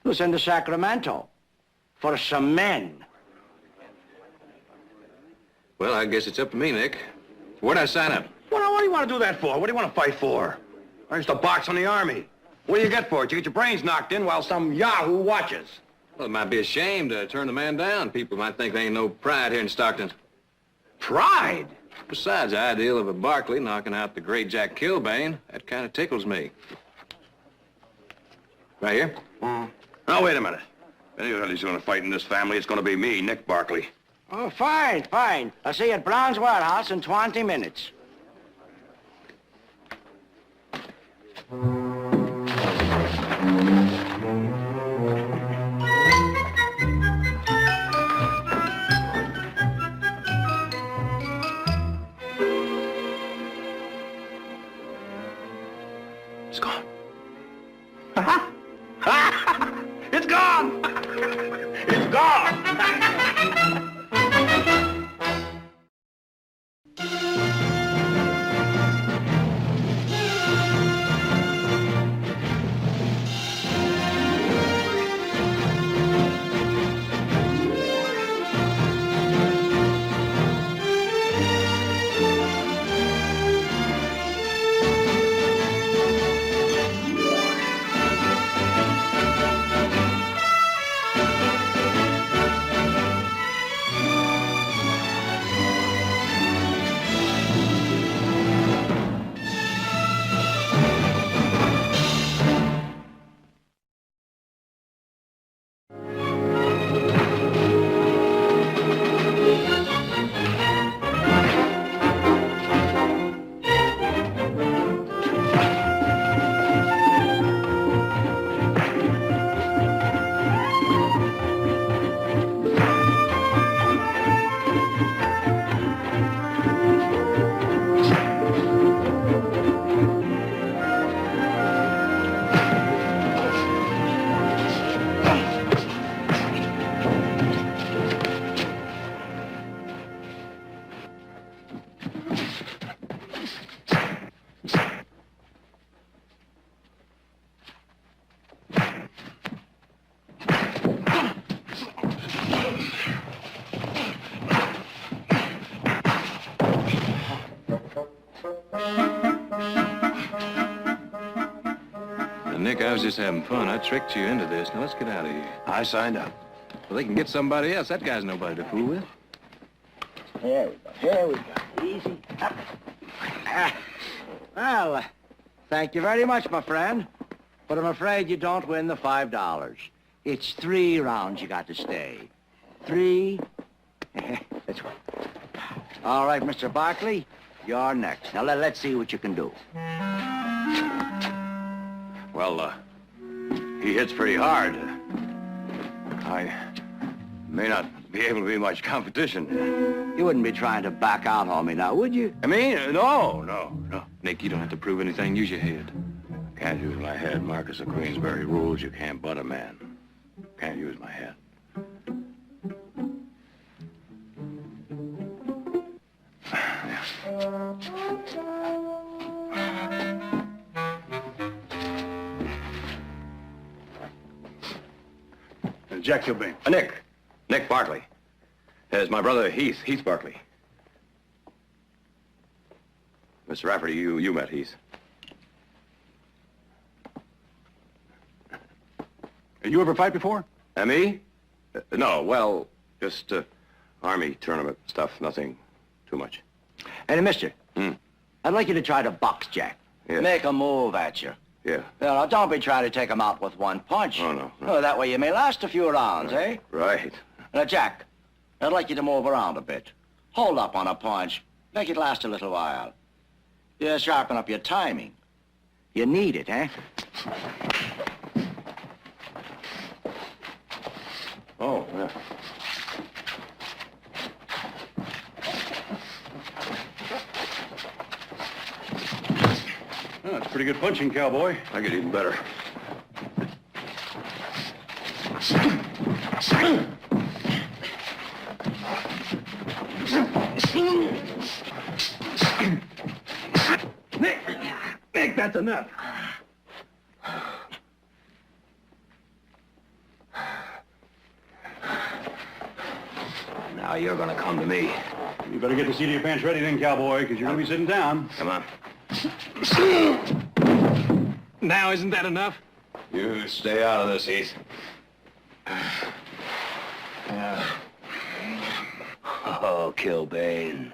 We'll send to Sacramento for some men. Well, I guess it's up to me, Nick. Where'd I sign up? Well, what do you want to do that for? What do you want to fight for? I used to box in the Army. What do you get for it? You get your brains knocked in while some yahoo watches. Well, it might be a shame to turn the man down. People might think there ain't no pride here in Stockton. Pride? Besides, the ideal of a Barkley knocking out the great Jack Kilbane, that kind of tickles me. Right here? Now, wait a minute. If anybody's going to fight in this family, it's going to be me, Nick Barkley. Oh, fine, fine. I'll see you at Brown's Warehouse in 20 minutes. It's gone. It's gone! It's gone! was just having fun. I tricked you into this. Now let's get out of here. I signed up. Well, they can get somebody else. That guy's nobody to fool with. Here we go. Here we go. Easy. Up. Well, thank you very much, my friend. But I'm afraid you don't win the $5. It's 3 rounds you got to stay. 3. That's right. All right, Mr. Barkley, you're next. Now, let's see what you can do. Well, he hits pretty hard. I may not be able to be much competition. You wouldn't be trying to back out on me now, would you? I mean, no. Nick, you don't have to prove anything. Use your head. Can't use my head. Marcus of Queensberry rules you can't butt a man. Can't use my head. Jack Kilbane. Nick Barkley. It's my brother Heath Barkley. Mr. Rafferty, you met Heath. You ever fight before? Me? No, well, just Army tournament stuff, nothing too much. Hey, mister, I'd like you to try to box Jack. Yes. Make a move at you. Yeah. Now, don't be trying to take him out with one punch. Oh, no. Oh, that way you may last a few rounds, eh? Right. Now, Jack, I'd like you to move around a bit. Hold up on a punch. Make it last a little while. Yeah, sharpen up your timing. You need it, eh? Oh, yeah. Oh, that's pretty good punching, cowboy. I get even better. Nick, that's enough. Now you're gonna come to me. You better get the seat of your pants ready then, cowboy, because you're going to be sitting down. Come on. Now, isn't that enough? You stay out of this, Heath. Oh, Kilbane.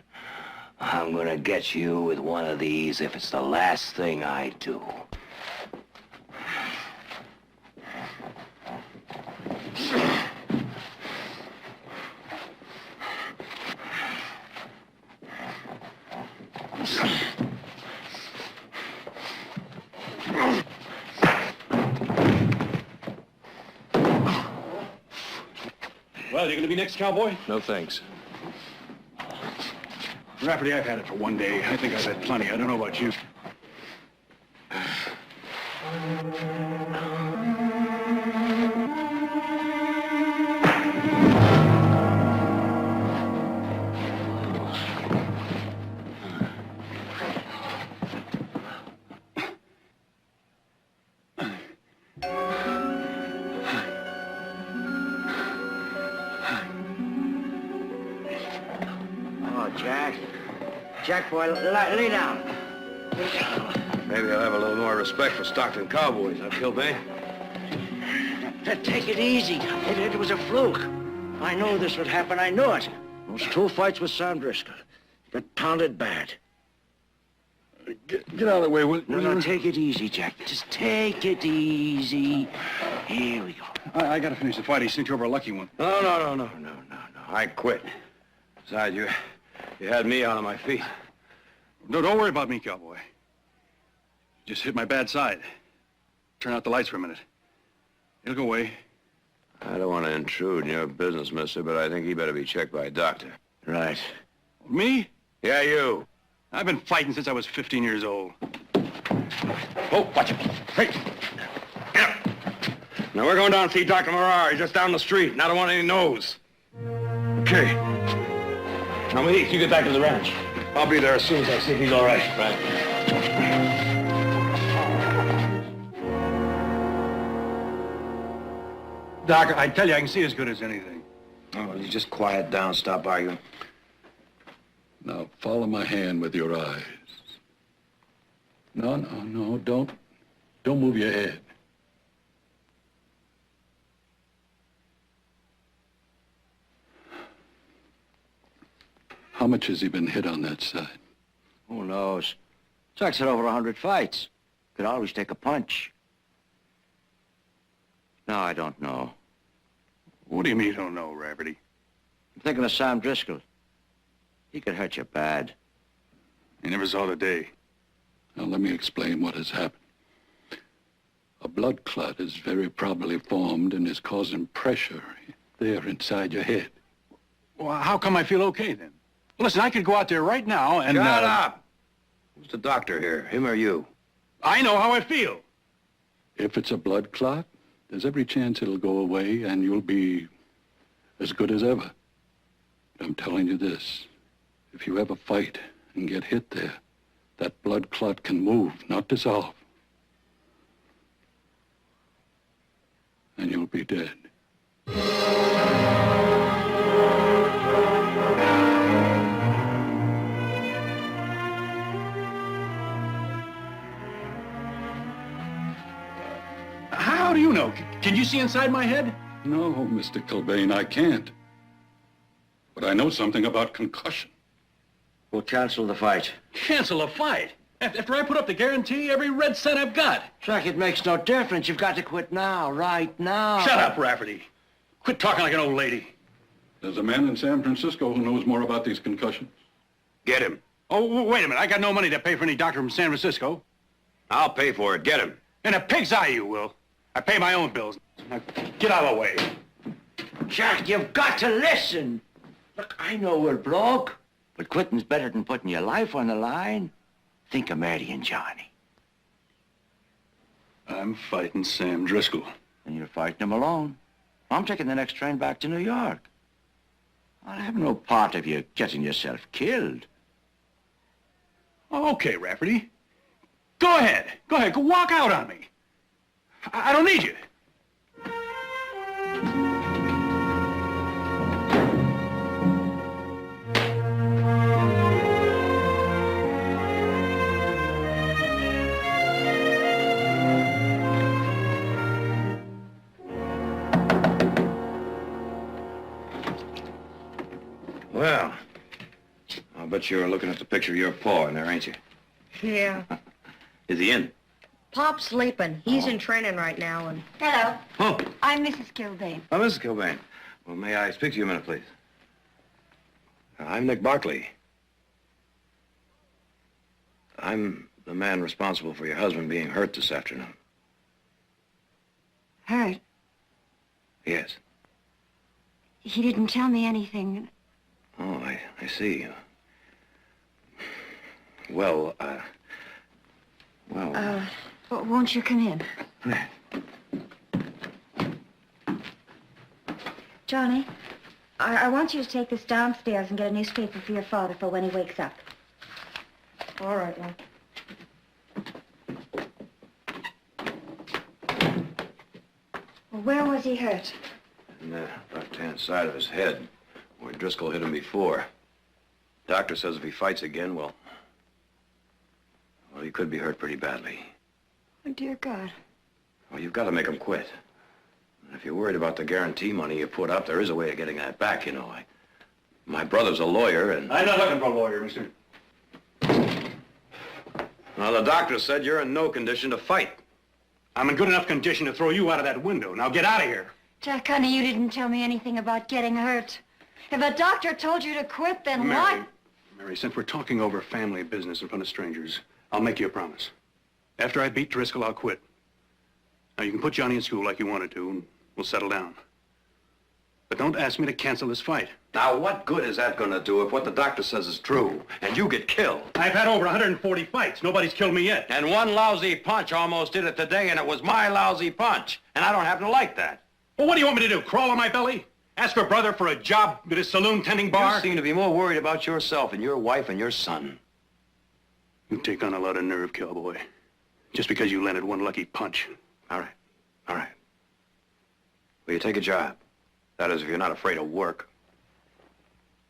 I'm gonna get you with one of these if it's the last thing I do. Well, you going to be next, cowboy? No, thanks. Rafferty, I've had it for one day. I think I've had plenty. I don't know about you. Jack, boy, lay down. Maybe I'll have a little more respect for Stockton cowboys, huh, Kilbane? Take it easy. It was a fluke. I knew this would happen. I knew it. Those 2 fights with Sam Driscoll. Got pounded bad. Get out of the way, will you? No, take it easy, Jack. Just take it easy. Here we go. I got to finish the fight. He sent you over a lucky one. No. I quit. Besides, you had me out on my feet. No, don't worry about me, cowboy. Just hit my bad side. Turn out the lights for a minute. It'll go away. I don't want to intrude in your business, mister, but I think he better be checked by a doctor. Right. Me? Yeah, you. I've been fighting since I was 15 years old. Oh, watch it. Hey. Yeah. Now, we're going down to see Dr. Morar. He's just down the street, and I don't want any nose. Okay. Now, Heath, you get back to the ranch. I'll be there as soon as I see he's all right. Right. Doc, I tell you, I can see as good as anything. Oh, well, you just quiet down, stop arguing. Now, follow my hand with your eyes. No, don't move your head. How much has he been hit on that side? Who knows? Jack's had over 100 fights. Could always take a punch. No, I don't know. What do you mean you don't know, Rafferty? I'm thinking of Sam Driscoll. He could hurt you bad. You never saw the day. Now, let me explain what has happened. A blood clot is very probably formed and is causing pressure there inside your head. Well, how come I feel okay then? Listen, I could go out there right now and... Shut up! Who's the doctor here, him or you? I know how I feel. If it's a blood clot, there's every chance it'll go away and you'll be as good as ever. But I'm telling you this, if you ever fight and get hit there, that blood clot can move, not dissolve. And you'll be dead. How do you know? Can you see inside my head? No, Mr. Kilbane, I can't. But I know something about concussion. We'll cancel the fight. Cancel a fight? After I put up the guarantee, every red cent I've got. Jack, it makes no difference. You've got to quit now, right now. Shut up, Rafferty. Quit talking like an old lady. There's a man in San Francisco who knows more about these concussions. Get him. Oh, wait a minute. I got no money to pay for any doctor from San Francisco. I'll pay for it. Get him. And a pig's eye you will. I pay my own bills. Now, get out of the way. Jack, you've got to listen. Look, I know we're broke, but quitting's better than putting your life on the line. Think of marrying Johnny. I'm fighting Sam Driscoll. And you're fighting him alone. I'm taking the next train back to New York. I'll have no part of you getting yourself killed. Okay, Rafferty. Go ahead. Go ahead. Go walk out on me. I don't need you. Well, I'll bet you're looking at the picture of your paw in there, ain't you? Yeah. Is he in? Pop's sleeping. He's in training right now, and... Hello. Oh. I'm Mrs. Kilbane. Oh, Mrs. Kilbane. Well, may I speak to you a minute, please? I'm Nick Barkley. I'm the man responsible for your husband being hurt this afternoon. Hurt? Yes. He didn't tell me anything. Oh, I see. Well, Won't you come in? Johnny, I want you to take this downstairs and get a newspaper for your father for when he wakes up. All right, Mom. Well, where was he hurt? in the left-hand side of his head, where Driscoll hit him before. Doctor says if he fights again, well, he could be hurt pretty badly. Oh, dear God. Well, you've got to make him quit. And if you're worried about the guarantee money you put up, there is a way of getting that back, you know. My brother's a lawyer, and... I'm not looking for a lawyer, mister. Well, the doctor said you're in no condition to fight. I'm in good enough condition to throw you out of that window. Now get out of here. Jack, honey, you didn't tell me anything about getting hurt. If a doctor told you to quit, then what? Mary, since we're talking over family business in front of strangers, I'll make you a promise. After I beat Driscoll, I'll quit. Now, you can put Johnny in school like you wanted to, and we'll settle down. But don't ask me to cancel this fight. Now, what good is that going to do if what the doctor says is true, and you get killed? I've had over 140 fights. Nobody's killed me yet. And one lousy punch almost did it today, and it was my lousy punch. And I don't happen to like that. Well, what do you want me to do, crawl on my belly? Ask her brother for a job at his saloon tending bar? You seem to be more worried about yourself and your wife and your son. You take on a lot of nerve, cowboy. Just because you landed one lucky punch. All right. All right. Will you take a job? That is, if you're not afraid of work.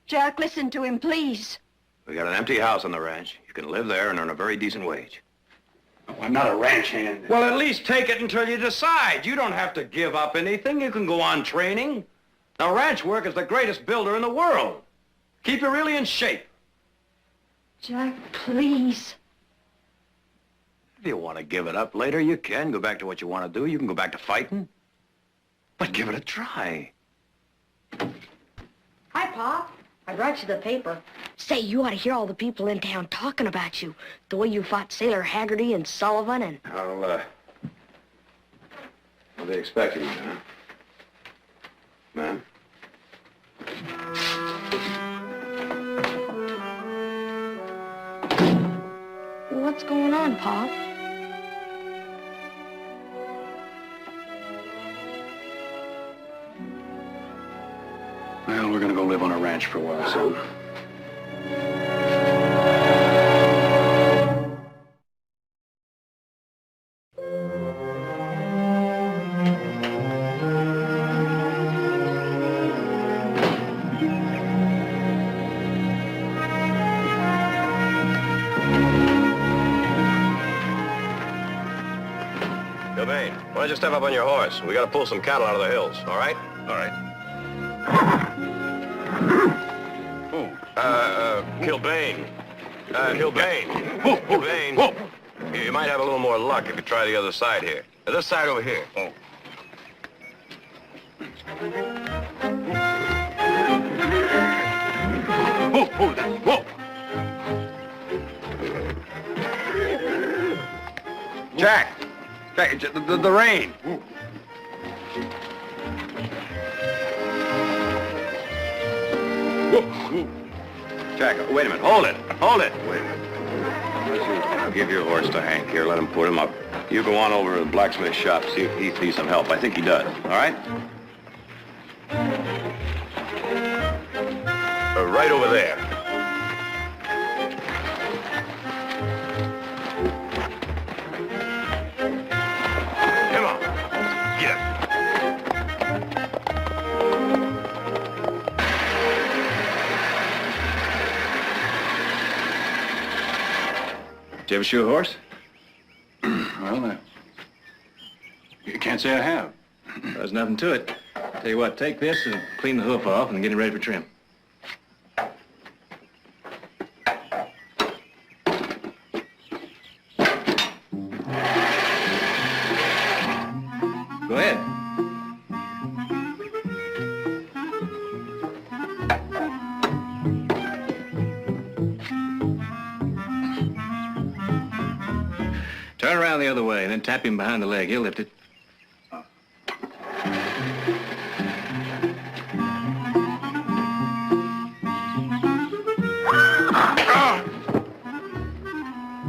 Jack, listen to him, please. We got an empty house on the ranch. You can live there and earn a very decent wage. Oh, I'm not a ranch hand. Well, at least take it until you decide. You don't have to give up anything. You can go on training. Now, ranch work is the greatest builder in the world. Keep you really in shape. Jack, please. If you want to give it up later, you can. Go back to what you want to do. You can go back to fighting. But give it a try. Hi, Pop. I brought you the paper. Say, you ought to hear all the people in town talking about you. The way you fought Sailor Haggerty and Sullivan and... What are they expecting, huh? Ma'am? What's going on, Pop? Well, we're gonna go live on a ranch for a while, son. Bill Bain, why don't you step up on your horse? We gotta pull some cattle out of the hills, all right? All right. Kilbane. Kilbane. Kilbane. You might have a little more luck if you try the other side here. This side over here. Oh. Whoa! Jack! Jack, the rain. Jack, wait a minute. Hold it. Wait a minute. I'll give your horse to Hank here. Let him put him up. You go on over to the blacksmith shop, see if he needs some help. I think he does. All right? Right over there. Come on. Get up. Did you ever shoe a horse? Well, you can't say I have. There's nothing to it. Tell you what, take this and clean the hoof off and get it ready for trim. Go ahead. Turn around the other way and then tap him behind the leg. He'll lift it.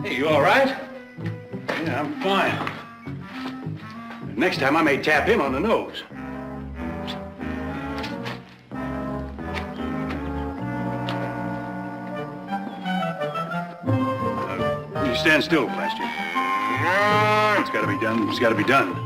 Hey, you all right? Yeah, I'm fine. Next time I may tap him on the nose. You stand still, Plaster. It's gotta be done. It's gotta be done.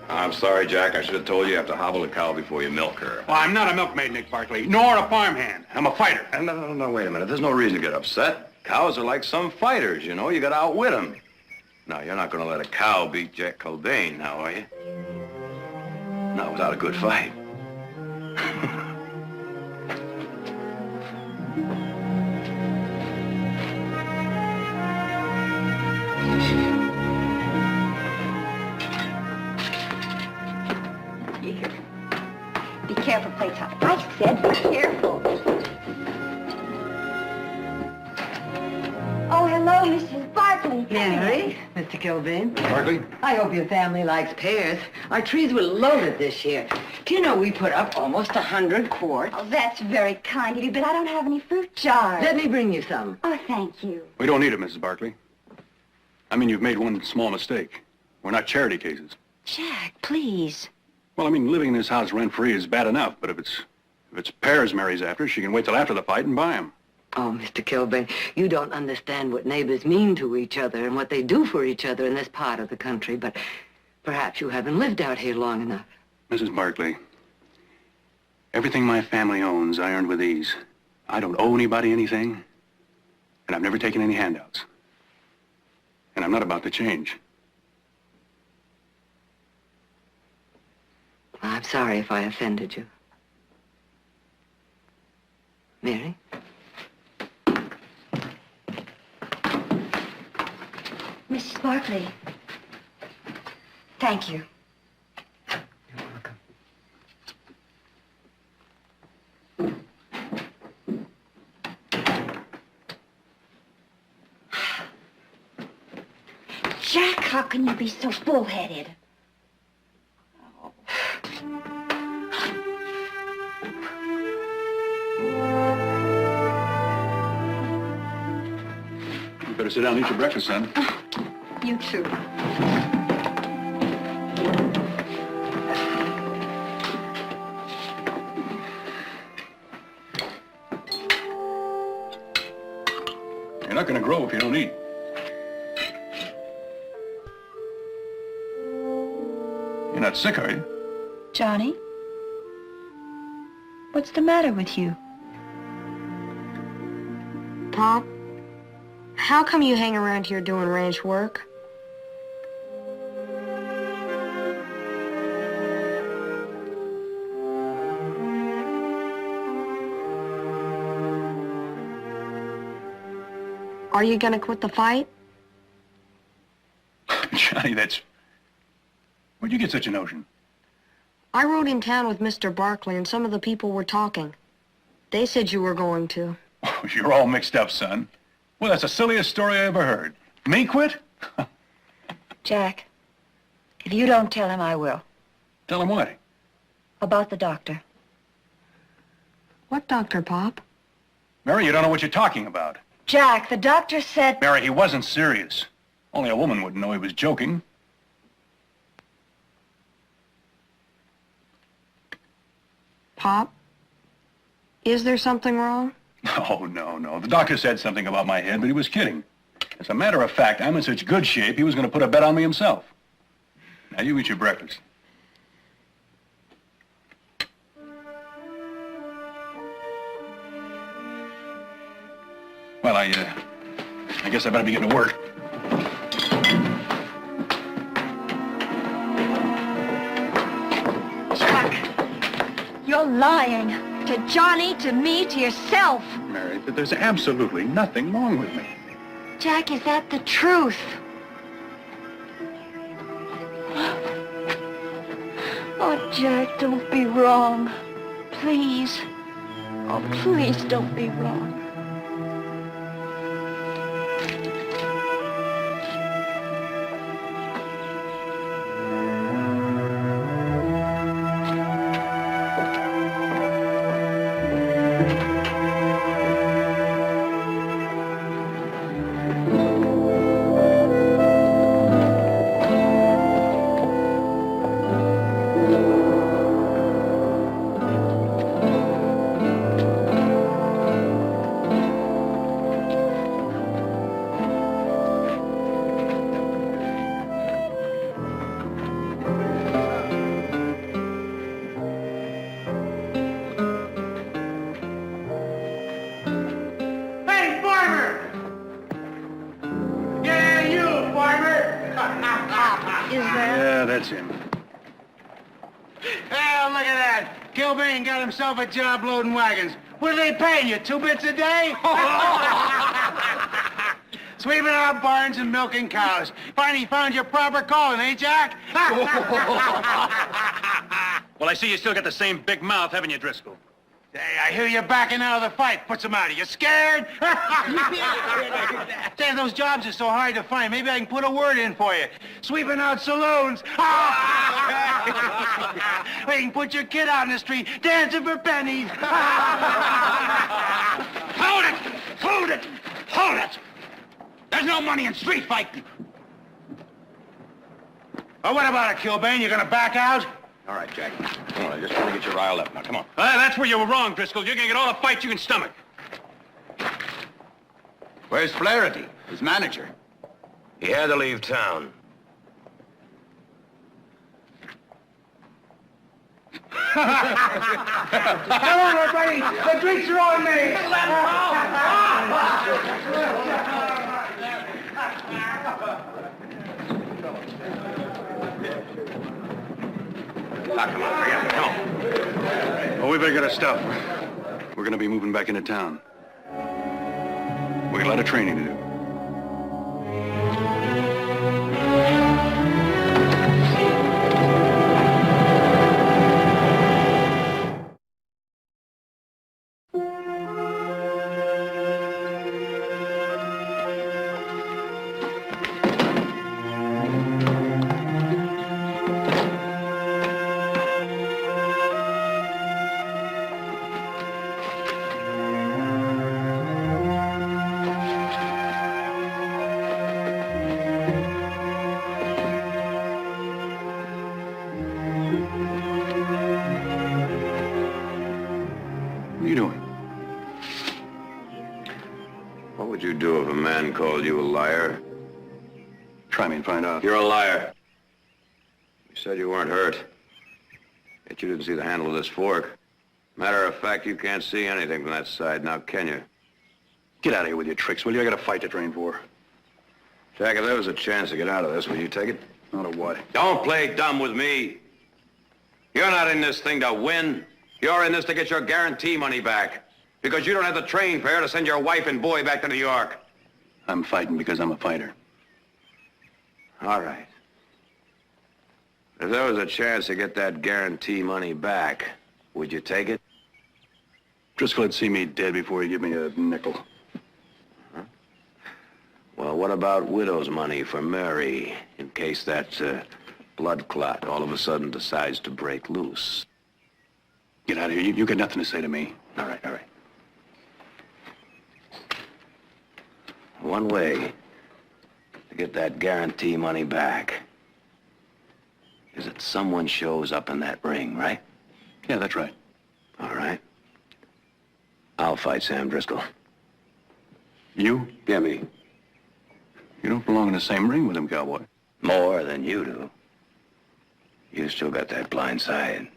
I'm sorry, Jack. I should have told you you have to hobble a cow before you milk her. Well, I'm not a milkmaid, Nick Barkley, nor a farmhand. I'm a fighter. No, wait a minute. There's no reason to get upset. Cows are like some fighters, you know. You gotta outwit them. Now, you're not gonna let a cow beat Jack Kilbane, now, are you? Not without a good fight. Here. Be careful, Playtime. I said be careful. Oh, hello, Mrs. Barkley. Mary, Miss Mr. Kilbane. Barkley? I hope your family likes pears. Our trees were loaded this year. Do you know we put up almost 100 quarts? Oh, that's very kind of you, but I don't have any fruit jars. Let me bring you some. Oh, thank you. We don't need it, Mrs. Barkley. I mean, you've made one small mistake. We're not charity cases. Jack, please. Well, I mean, living in this house rent-free is bad enough, but if it's pears Mary's after, she can wait till after the fight and buy them. Oh, Mr. Kilbane, you don't understand what neighbors mean to each other and what they do for each other in this part of the country, but perhaps you haven't lived out here long enough. Mrs. Barkley, everything my family owns, I earned with ease. I don't owe anybody anything, and I've never taken any handouts. And I'm not about to change. Well, I'm sorry if I offended you. Mary? Mrs. Barkley. Thank you. You're welcome. Jack, how can you be so bullheaded? You better sit down and eat your breakfast, son. You too. You're not going to grow if you don't eat. You're not sick, are you? Johnny? What's the matter with you? Pop, how come you hang around here doing ranch work? Are you gonna quit the fight? Johnny, where'd you get such a notion? I rode in town with Mr. Barkley and some of the people were talking. They said you were going to. Oh, you're all mixed up, son. Well, that's the silliest story I ever heard. Me quit? Jack, if you don't tell him, I will. Tell him what? About the doctor. What doctor, Pop? Mary, you don't know what you're talking about. Jack, the doctor said... Mary, he wasn't serious. Only a woman wouldn't know he was joking. Pop? Is there something wrong? Oh, no. The doctor said something about my head, but he was kidding. As a matter of fact, I'm in such good shape, he was going to put a bet on me himself. Now, you eat your breakfast. Well, I guess I better be getting to work. Jack, you're lying. To Johnny, to me, to yourself. Mary, there's absolutely nothing wrong with me. Jack, is that the truth? Oh, Jack, don't be wrong. Please. Oh, please don't be wrong. Yeah, that's him. Hey, look at that. Kilbane got himself a job loading wagons. What are they paying you, 2 bits a day? Sweeping out barns and milking cows. Finally found your proper calling, eh, Jack? Well, I see you still got the same big mouth, haven't you, Driscoll? Hey, I hear you're backing out of the fight. What's the matter? You scared? Say, those jobs are so hard to find. Maybe I can put a word in for you. Sweeping out saloons. Or you can put your kid out in the street dancing for pennies. Hold it! Hold it! Hold it! There's no money in street fighting. Oh, what about it, Kilbane? You gonna back out? All right, Jack. Come on, I just want to get you riled up. Now, come on. That's where you were wrong, Driscoll. You're gonna get all the fights you can stomach. Where's Flaherty, his manager? He had to leave town. Come on, everybody! The drinks are on me! Let Come on, forget it. Come on. Oh, we better get our stuff. We're gonna be moving back into town. We got a lot of training to do. What are you doing? What would you do if a man called you a liar? Try me and find out. You're a liar. You said you weren't hurt. Yet you didn't see the handle of this fork. Matter of fact, you can't see anything from that side now, can you? Get out of here with your tricks, will you? I got a fight to train for. Jack, if there was a chance to get out of this, would you take it? Not a what? Don't play dumb with me. You're not in this thing to win. You're in this to get your guarantee money back. Because you don't have the train fare to send your wife and boy back to New York. I'm fighting because I'm a fighter. All right. If there was a chance to get that guarantee money back, would you take it? Driscoll would see me dead before he'd give me a nickel. Well, what about widow's money for Mary, in case that blood clot all of a sudden decides to break loose? Get out of here. You got nothing to say to me. All right, all right. One way to get that guarantee money back is that someone shows up in that ring, right? Yeah, that's right. All right. I'll fight Sam Driscoll. You? Yeah, me. You don't belong in the same ring with him, cowboy. More than you do. You still got that blind side.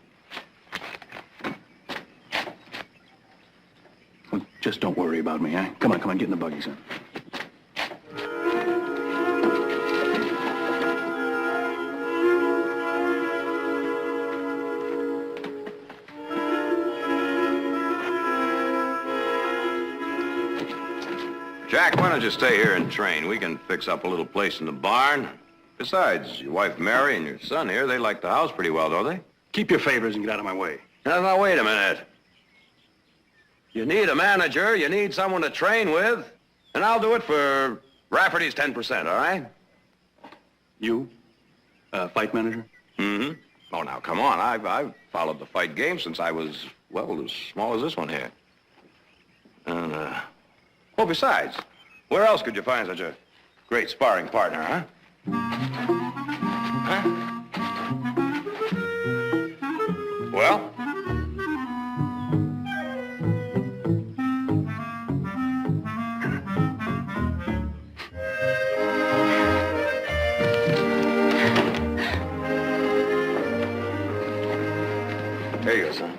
Well, just don't worry about me, eh? Come on, get in the buggy, son. Jack, why don't you stay here and train? We can fix up a little place in the barn. Besides, your wife Mary and your son here, they like the house pretty well, don't they? Keep your favors and get out of my way. Now, wait a minute. You need a manager, you need someone to train with, and I'll do it for Rafferty's 10%, all right? You? Fight manager? Mm-hmm. Oh, now, come on. I've followed the fight game since I was, well, as small as this one here. And, oh, besides, where else could you find such a great sparring partner, huh? Huh? Well? There you go, son.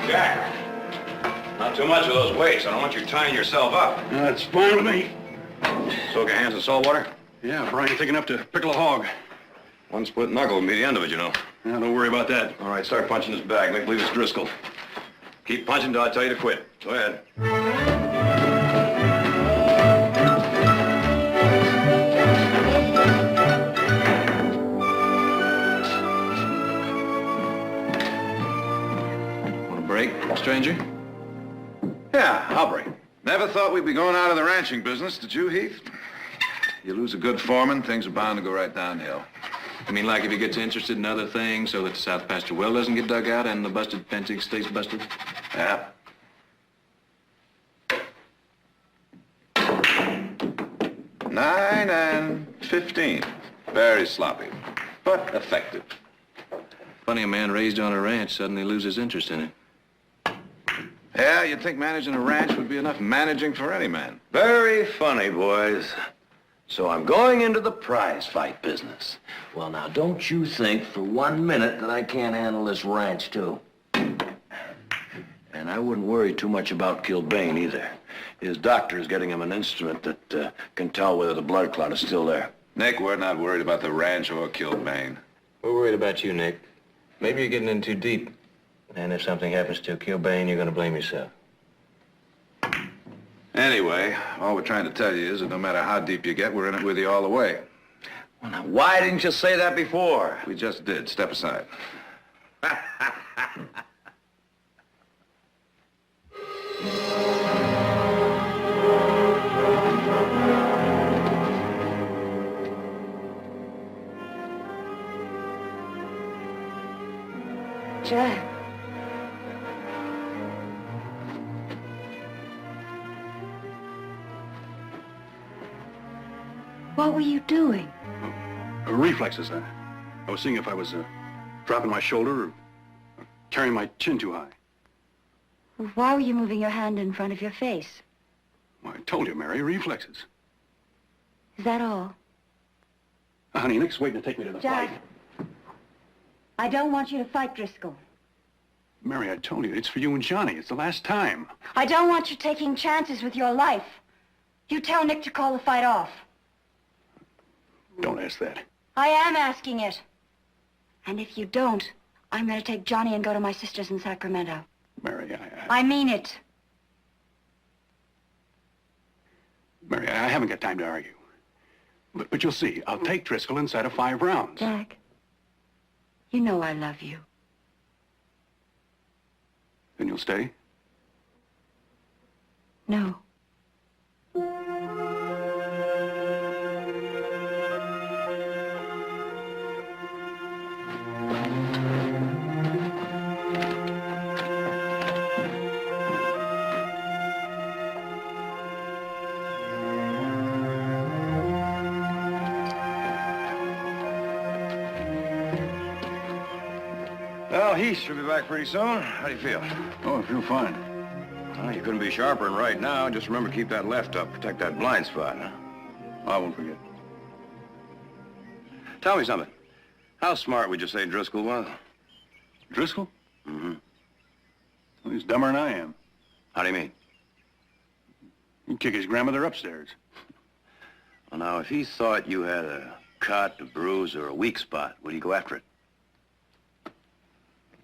Jack, not too much of those weights. I don't want you tying yourself up. That's fine with me. Soak your hands in salt water? Yeah, Brian, you think enough to pickle a hog. One split knuckle will be the end of it, you know. Now, don't worry about that. All right, start punching his bag. Make believe it's Driscoll. Keep punching till I tell you to quit. Go ahead. Want a break, stranger? Yeah, I'll break. Never thought we'd be going out of the ranching business, did you, Heath? You lose a good foreman, things are bound to go right downhill. I mean, like if he gets interested in other things so that the South Pasture well doesn't get dug out and the busted fencing stays busted? Yeah. $9 and $15. Very sloppy, but effective. Funny a man raised on a ranch suddenly loses interest in it. Yeah, you'd think managing a ranch would be enough managing for any man. Very funny, boys. So I'm going into the prize fight business. Well, now, don't you think for 1 minute that I can't handle this ranch, too. And I wouldn't worry too much about Kilbane, either. His doctor is getting him an instrument that can tell whether the blood clot is still there. Nick, we're not worried about the ranch or Kilbane. We're worried about you, Nick. Maybe you're getting in too deep. And if something happens to Kilbane, you're going to blame yourself. Anyway, all we're trying to tell you is that no matter how deep you get, we're in it with you all the way. Well, now, why didn't you say that before? We just did. Step aside. Jack. What were you doing? Reflexes. I was seeing if I was dropping my shoulder or carrying my chin too high. Why were you moving your hand in front of your face? Well, I told you, Mary, reflexes. Is that all? Honey, Nick's waiting to take me to the Jack, fight. I don't want you to fight Driscoll. Mary, I told you, it's for you and Johnny. It's the last time. I don't want you taking chances with your life. You tell Nick to call the fight off. Don't ask that. I am asking it. And if you don't, I'm going to take Johnny and go to my sister's in Sacramento. Mary, I mean it. Mary, I haven't got time to argue. But you'll see. I'll take Driscoll inside of 5 rounds. Jack, you know I love you. Then you'll stay? No. Well, Heath should be back pretty soon. How do you feel? Oh, I feel fine. Well, you couldn't be sharper than right now. Just remember, keep that left up. Protect that blind spot, huh? I won't forget. Tell me something. How smart would you say Driscoll was? Driscoll? Mm-hmm. Well, he's dumber than I am. How do you mean? He'd kick his grandmother upstairs. Well, now, if he thought you had a cut, a bruise, or a weak spot, would he go after it?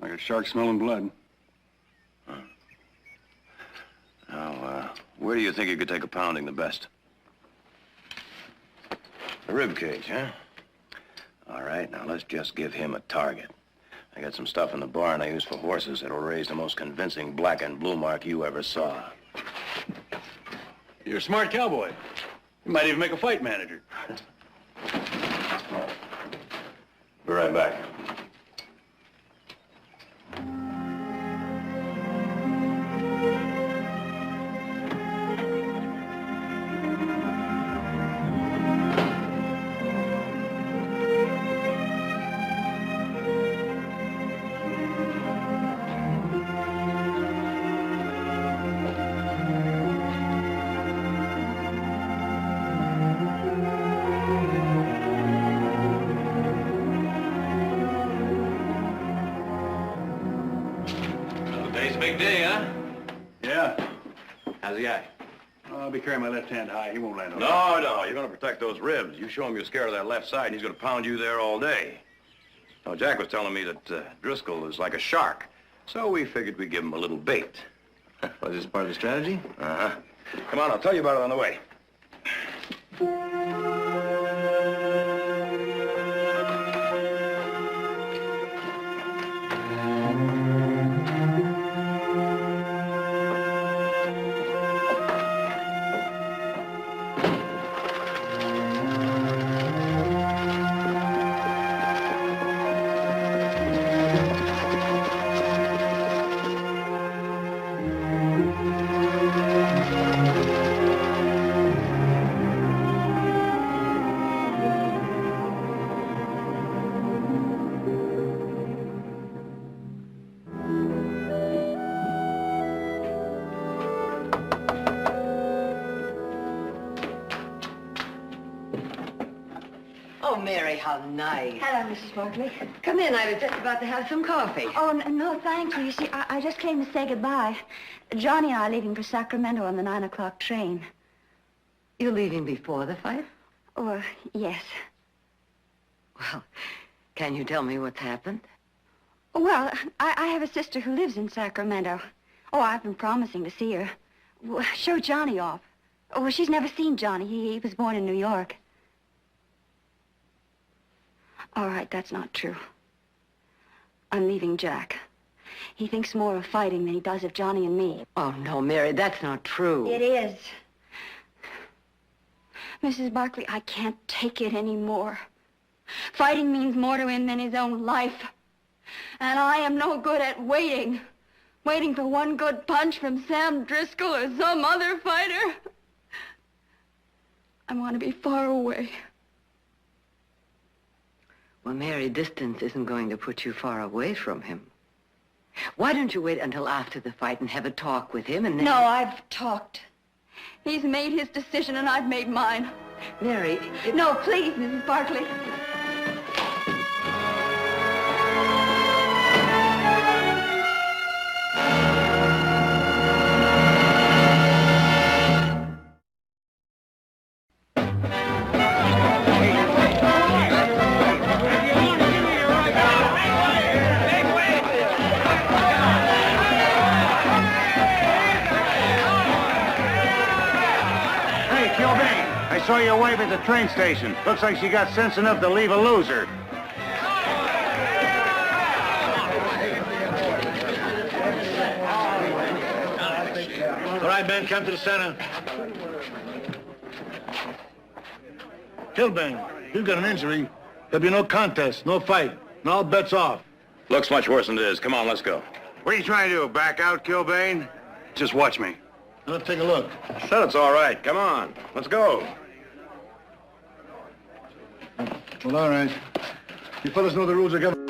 Like a shark smelling blood. Huh. Now, where do you think you could take a pounding the best? The rib cage, huh? All right, now let's just give him a target. I got some stuff in the barn I use for horses that'll raise the most convincing black and blue mark you ever saw. You're a smart cowboy. You might even make a fight manager. Be right back. Today's a big day, huh? Yeah. How's the eye? I'll be carrying my left hand high. He won't land on me. No, you're gonna protect those ribs. You show him you're scared of that left side, and he's gonna pound you there all day. Now, Jack was telling me that Driscoll is like a shark, so we figured we'd give him a little bait. Was this part of the strategy? Uh-huh. Come on, I'll tell you about it on the way. Oh, Mary, how nice. Hello, Mrs. Barkley. Come in. I was just about to have some coffee. Oh, no, thank you. You see, I just came to say goodbye. Johnny and I are leaving for Sacramento on the 9 o'clock train. You're leaving before the fight? Oh, yes. Well, can you tell me what's happened? Well, I have a sister who lives in Sacramento. Oh, I've been promising to see her. Well, show Johnny off. Oh, well, she's never seen Johnny. He was born in New York. All right, that's not true. I'm leaving Jack. He thinks more of fighting than he does of Johnny and me. Oh, no, Mary, that's not true. It is. Mrs. Barkley, I can't take it anymore. Fighting means more to him than his own life. And I am no good at waiting. Waiting for one good punch from Sam Driscoll or some other fighter. I want to be far away. Well, Mary, distance isn't going to put you far away from him. Why don't you wait until after the fight and have a talk with him and then... No, I've talked. He's made his decision and I've made mine. Mary... No, please, Mrs. Barkley. I saw your wife at the train station. Looks like she got sense enough to leave a loser. All right, Ben, come to the center. Kilbane, you've got an injury. There'll be no contest, no fight, and all bets off. Looks much worse than it is. Come on, let's go. What are you trying to do, back out, Kilbane? Just watch me. Let's take a look. Said it's all right. Come on, let's go. Well, all right. You fellas know the rules of government.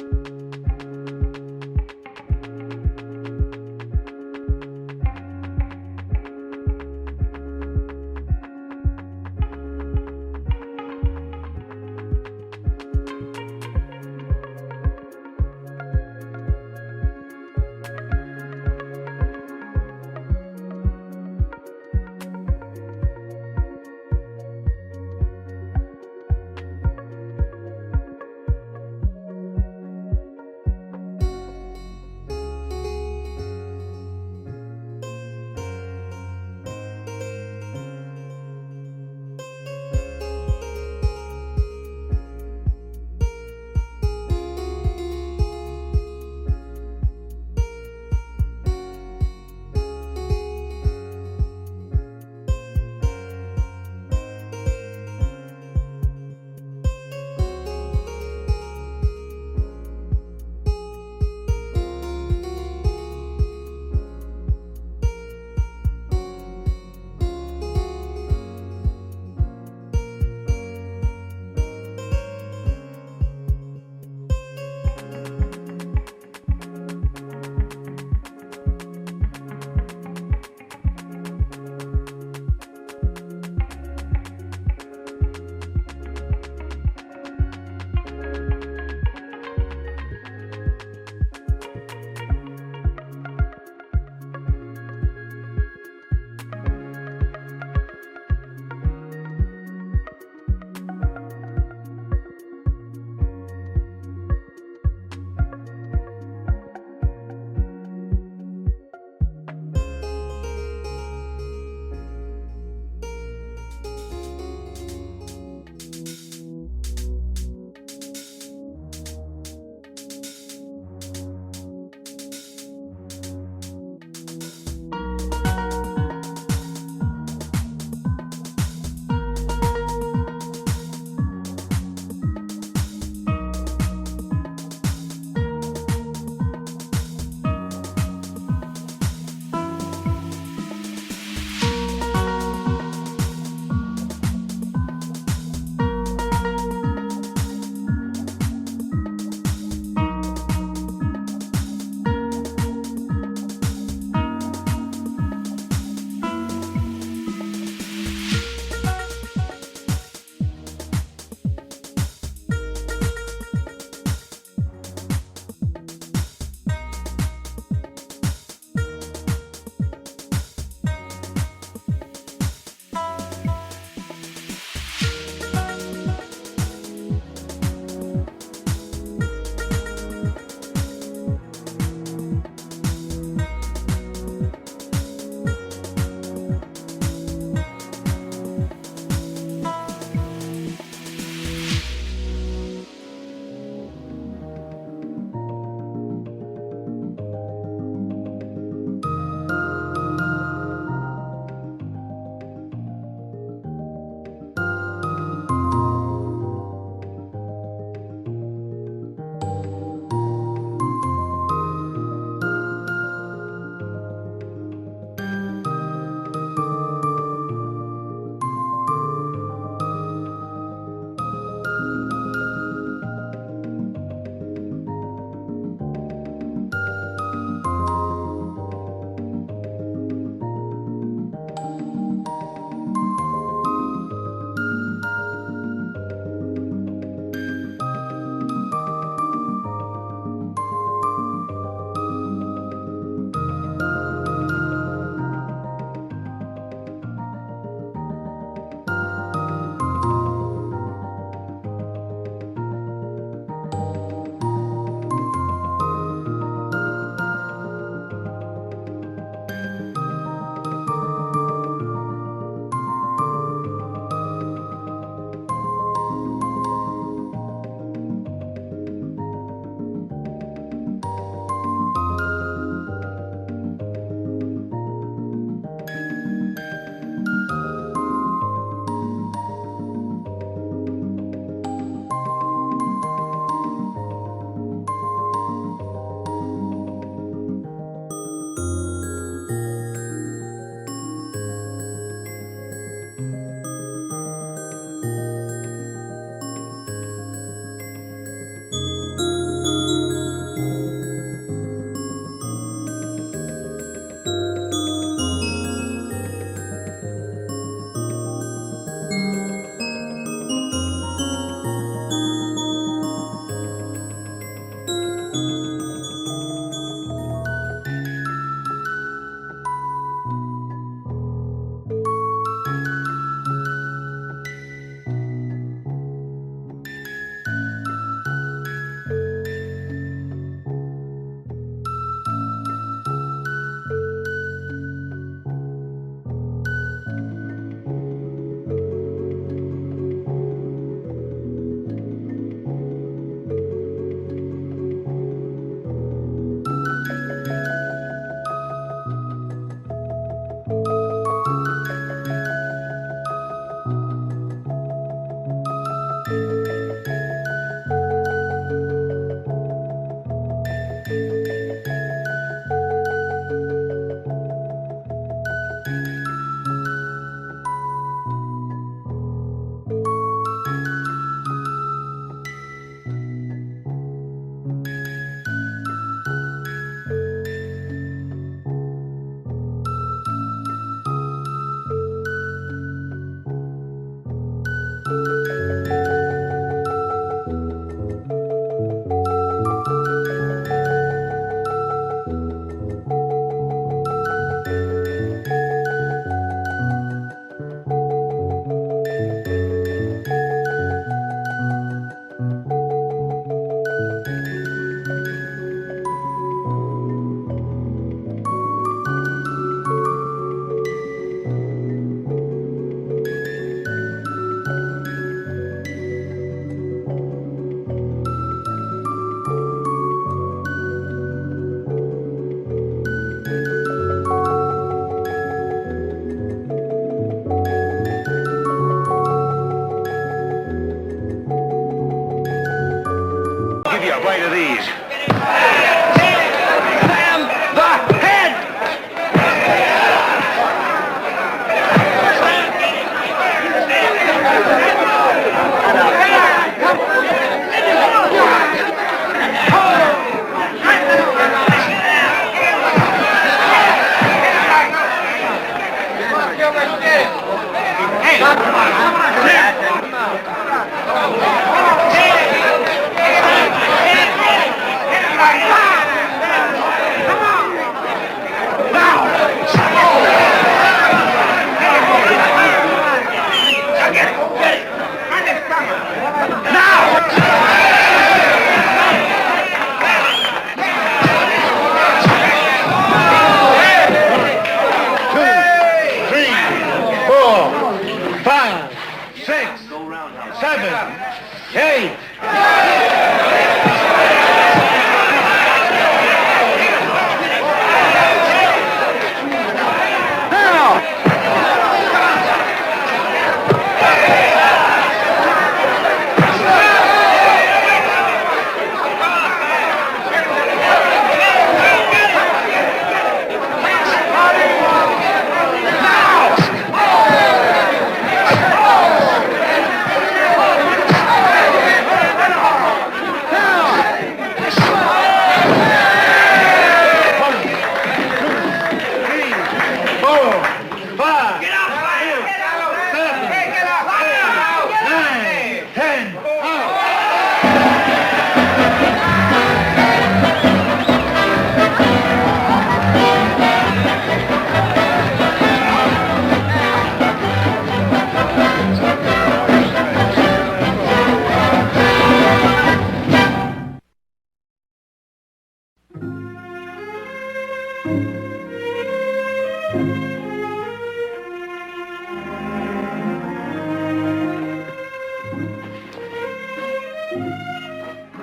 play to these.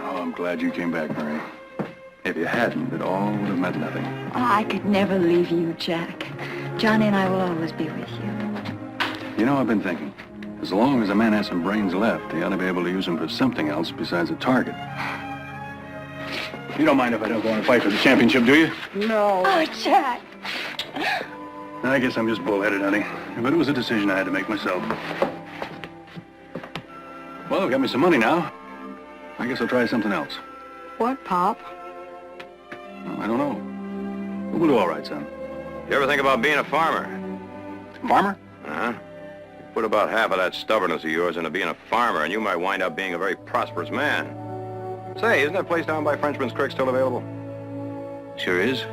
I'm glad you came back, Mary. If you hadn't, it all would have meant nothing. I could never leave you, Jack. Johnny and I will always be with you. You know, I've been thinking, as long as a man has some brains left, he ought to be able to use them for something else besides a target. You don't mind if I don't go on a fight for the championship, do you? No. Oh, Jack. I guess I'm just bullheaded, honey. But it was a decision I had to make myself. Well, I've got me some money now. I guess I'll try something else. What, Pop? Well, I don't know. But we'll do all right, son. You ever think about being a farmer? Farmer? Uh-huh. You put about half of that stubbornness of yours into being a farmer, and you might wind up being a very prosperous man. Say, isn't that place down by Frenchman's Creek still available? Sure is.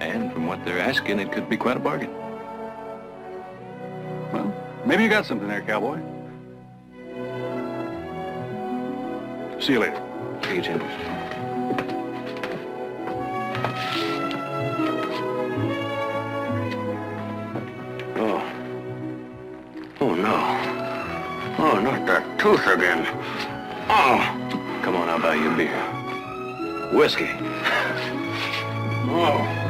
And from what they're asking, it could be quite a bargain. Well, maybe you got something there, cowboy. See you later. See you, Jim. Oh. Oh, no. Oh, not that tooth again. Oh. Come on, I'll buy you a beer. Whiskey. Oh.